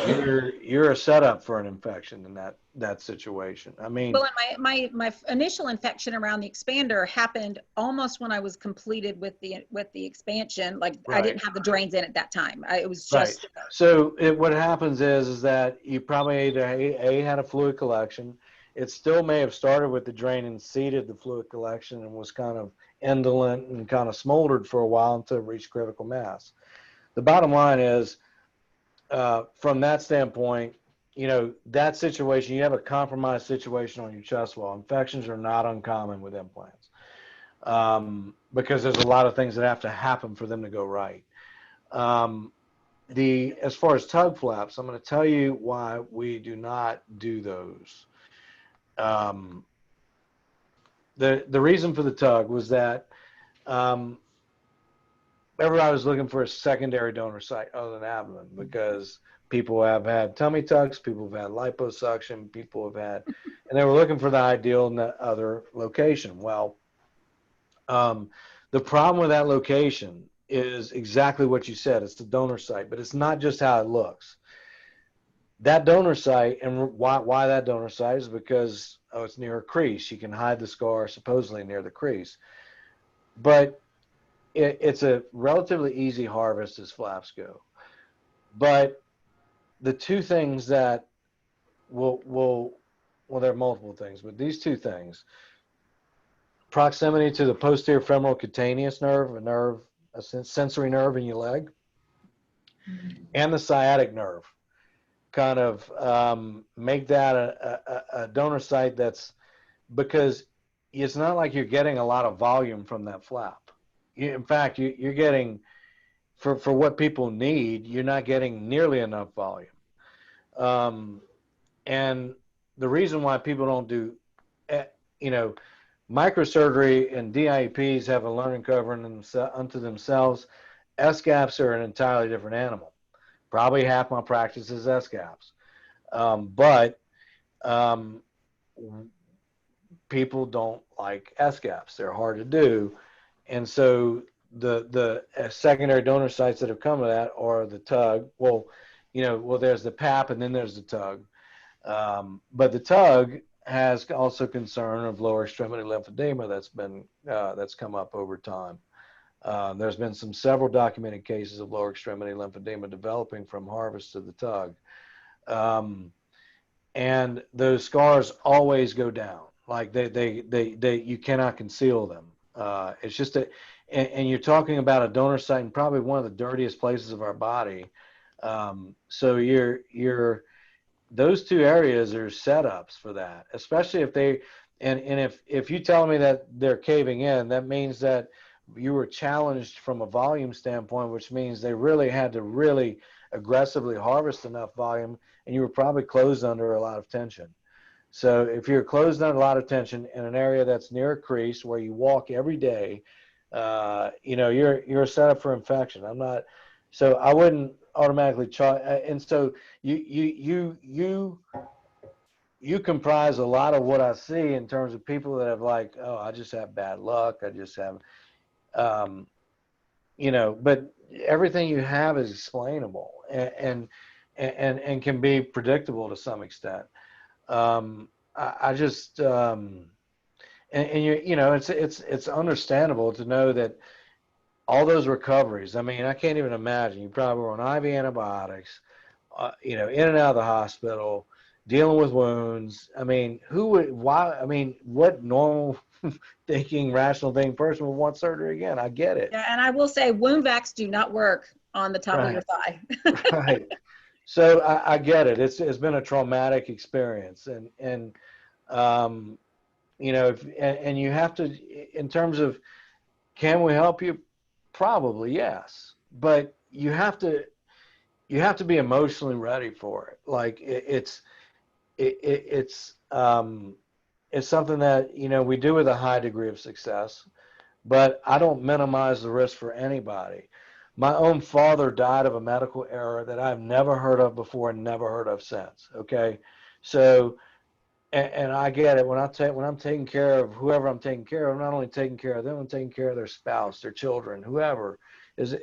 you're a setup for an infection in that situation. I mean, well, my initial infection around the expander happened almost when I was completed with the expansion. Like I didn't have the drains in at that time. It was just So what happens is that you probably had a fluid collection. It still may have started with the drain and seeded the fluid collection and was kind of indolent and kind of smoldered for a while until it reached critical mass. The bottom line is, from that standpoint, that situation, you have a compromised situation on your chest wall. Infections are not uncommon with implants because there's a lot of things that have to happen for them to go right. As far as tug flaps, I'm going to tell you why we do not do those. The reason for the tug was that everybody was looking for a secondary donor site other than abdomen because people have had tummy tucks, people have had liposuction, and they were looking for the ideal in the other location. Well, the problem with that location is exactly what you said. It's the donor site, but it's not just how it looks. That donor site, and why that donor site is because, it's near a crease. You can hide the scar supposedly near the crease. But it's a relatively easy harvest as flaps go. But the two things that well, there are multiple things, but these two things, proximity to the posterior femoral cutaneous nerve, a sensory nerve in your leg, and the sciatic nerve, kind of make that a donor site because it's not like you're getting a lot of volume from that flap. In fact, you're getting, for what people need, you're not getting nearly enough volume. And the reason why people don't do, microsurgery and DIEPs have a learning curve unto themselves. SCAPs are an entirely different animal. Probably half my practice is SCAPs. But people don't like SCAPs. They're hard to do. And so the secondary donor sites that have come to that are the TUG. Well, there's the PAP and then there's the TUG. But the TUG has also concern of lower extremity lymphedema that's come up over time. There's been several documented cases of lower extremity lymphedema developing from harvest to the TUG. And those scars always go down. Like you cannot conceal them. It's just and you're talking about a donor site in probably one of the dirtiest places of our body. So those two areas are setups for that, especially if they, and if you tell me that they're caving in, that means that you were challenged from a volume standpoint, which means they really had to really aggressively harvest enough volume, and you were probably closed under a lot of tension. So if you're closed under a lot of tension in an area that's near a crease where you walk every day, you're set up for infection. So I wouldn't automatically try. And so you comprise a lot of what I see in terms of people that have like, oh, I just have bad luck. I just have, but everything you have is explainable and can be predictable to some extent. It's understandable to know that all those recoveries. I mean, I can't even imagine. You probably were on IV antibiotics, in and out of the hospital, dealing with wounds. I mean, what normal thinking, rational thinking person would want surgery again? I get it. Yeah, and I will say wound vacs do not work on the top of your thigh. Right. So I get it. It's been a traumatic experience, and you have to, in terms of, can we help you? Probably yes, but you have to be emotionally ready for it. Like it's something that we do with a high degree of success, but I don't minimize the risk for anybody. My own father died of a medical error that I've never heard of before and never heard of since. Okay, so and I get it. When I'm taking care of whoever I'm taking care of, I'm not only taking care of them, I'm taking care of their spouse, their children, whoever is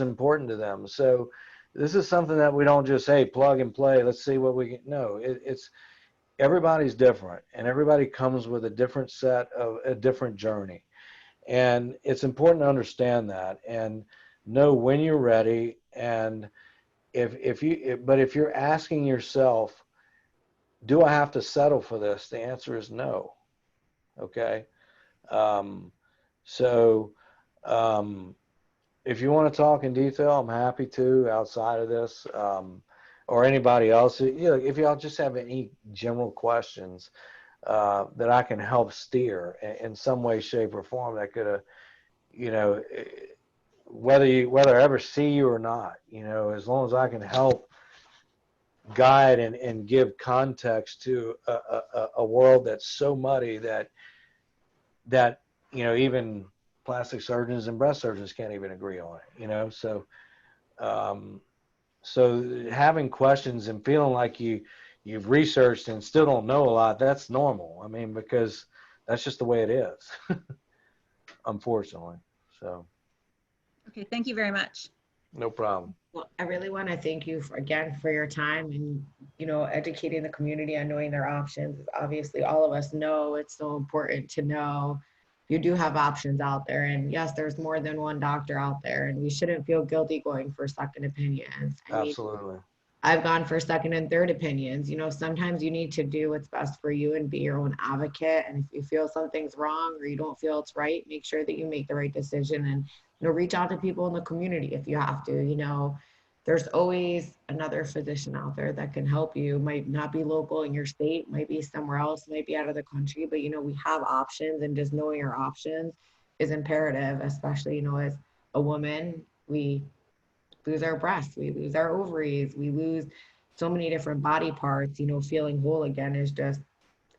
important to them. So this is something that we don't just, hey, plug and play, let's see what we can. No, it's everybody's different, and everybody comes with a different a different journey, and it's important to understand that and know when you're ready. And if you're asking yourself, do I have to settle for this? The answer is no. Okay. If you want to talk in detail, I'm happy to outside of this, or anybody else. If y'all just have any general questions that I can help steer in some way, shape, or form, that could, whether I ever see you or not, as long as I can help guide and give context to a world that's so muddy that even plastic surgeons and breast surgeons can't even agree on it. So having questions and feeling like you've researched and still don't know a lot, that's normal. I mean, because that's just the way it is. Unfortunately. So Okay, thank you very much. No problem. Well, I really want to thank you again for your time and, educating the community on knowing their options. Obviously, all of us know it's so important to know you do have options out there. And yes, there's more than one doctor out there, and we shouldn't feel guilty going for second opinions. Absolutely. I've gone for second and third opinions. Sometimes you need to do what's best for you and be your own advocate. And if you feel something's wrong or you don't feel it's right, make sure that you make the right decision and reach out to people in the community if you have to. There's always another physician out there that can help you. Might not be local in your state, might be somewhere else, might be out of the country, but we have options, and just knowing our options is imperative, especially, as a woman. We lose our breasts, we lose our ovaries, we lose so many different body parts. Feeling whole again is just,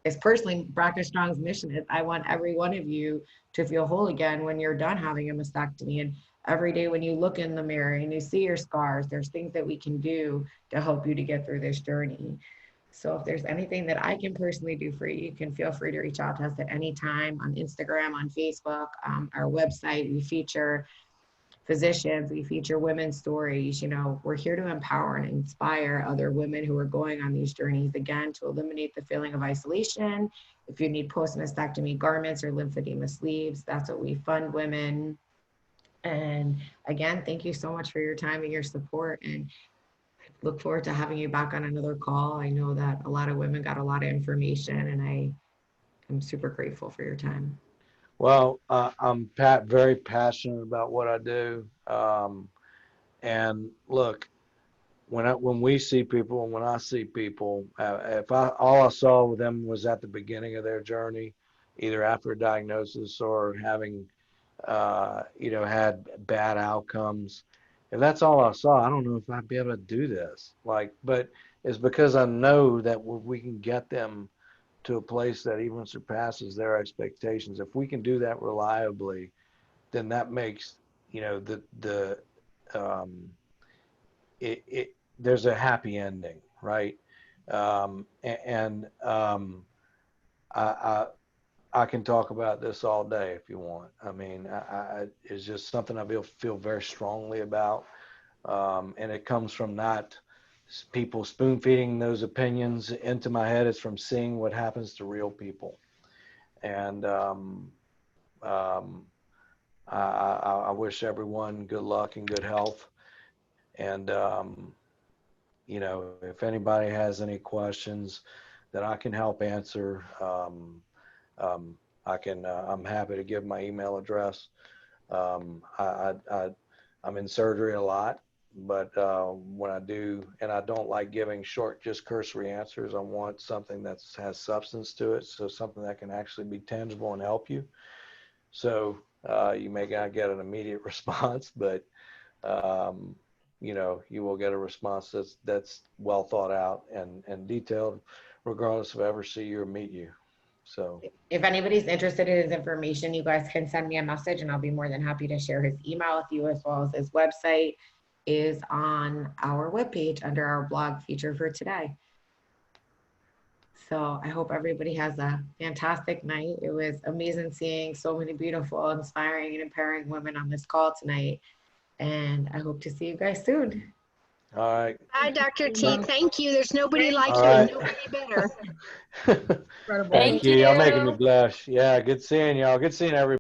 it's personally Braca Strong's mission is I want every one of you to feel whole again when you're done having a mastectomy. And every day when you look in the mirror and you see your scars, there's things that we can do to help you to get through this journey. So if there's anything that I can personally do for you, you can feel free to reach out to us at any time on Instagram, on Facebook, our website. We feature physicians, we feature women's stories. You know, we're here to empower and inspire other women who are going on these journeys, again, to eliminate the feeling of isolation. If you need post-mastectomy garments or lymphedema sleeves, that's what we fund women. And again, thank you so much for your time and your support, and look forward to having you back on another call. I know that a lot of women got a lot of information, and I am super grateful for your time. Well, I'm very passionate about what I do. And look, when we see people and when I see people, all I saw with them was at the beginning of their journey, either after a diagnosis or having, had bad outcomes. If that's all I saw, I don't know if I'd be able to do this. But it's because I know that we can get them to a place that even surpasses their expectations. If we can do that reliably, then that makes, there's a happy ending, right? I can talk about this all day if you want. I mean, it's just something I feel very strongly about. And it comes from not people spoon feeding those opinions into my head. It's from seeing what happens to real people. And I wish everyone good luck and good health. And, if anybody has any questions that I can help answer, I'm happy to give my email address. I'm in surgery a lot, but when I do, and I don't like giving short, just cursory answers. I want something that has substance to it, so something that can actually be tangible and help you. So you may not get an immediate response, but you will get a response that's well thought out and detailed, regardless if I ever see you or meet you. So if anybody's interested in his information, you guys can send me a message and I'll be more than happy to share his email with you, as well as his website is on our webpage under our blog feature for today. So I hope everybody has a fantastic night. It was amazing seeing so many beautiful, inspiring, and empowering women on this call tonight. And I hope to see you guys soon. All right. Hi, Dr. T. Thank you. There's nobody like All you and right. nobody better. Thank you. Y'all making me blush. Yeah, good seeing y'all. Good seeing everybody.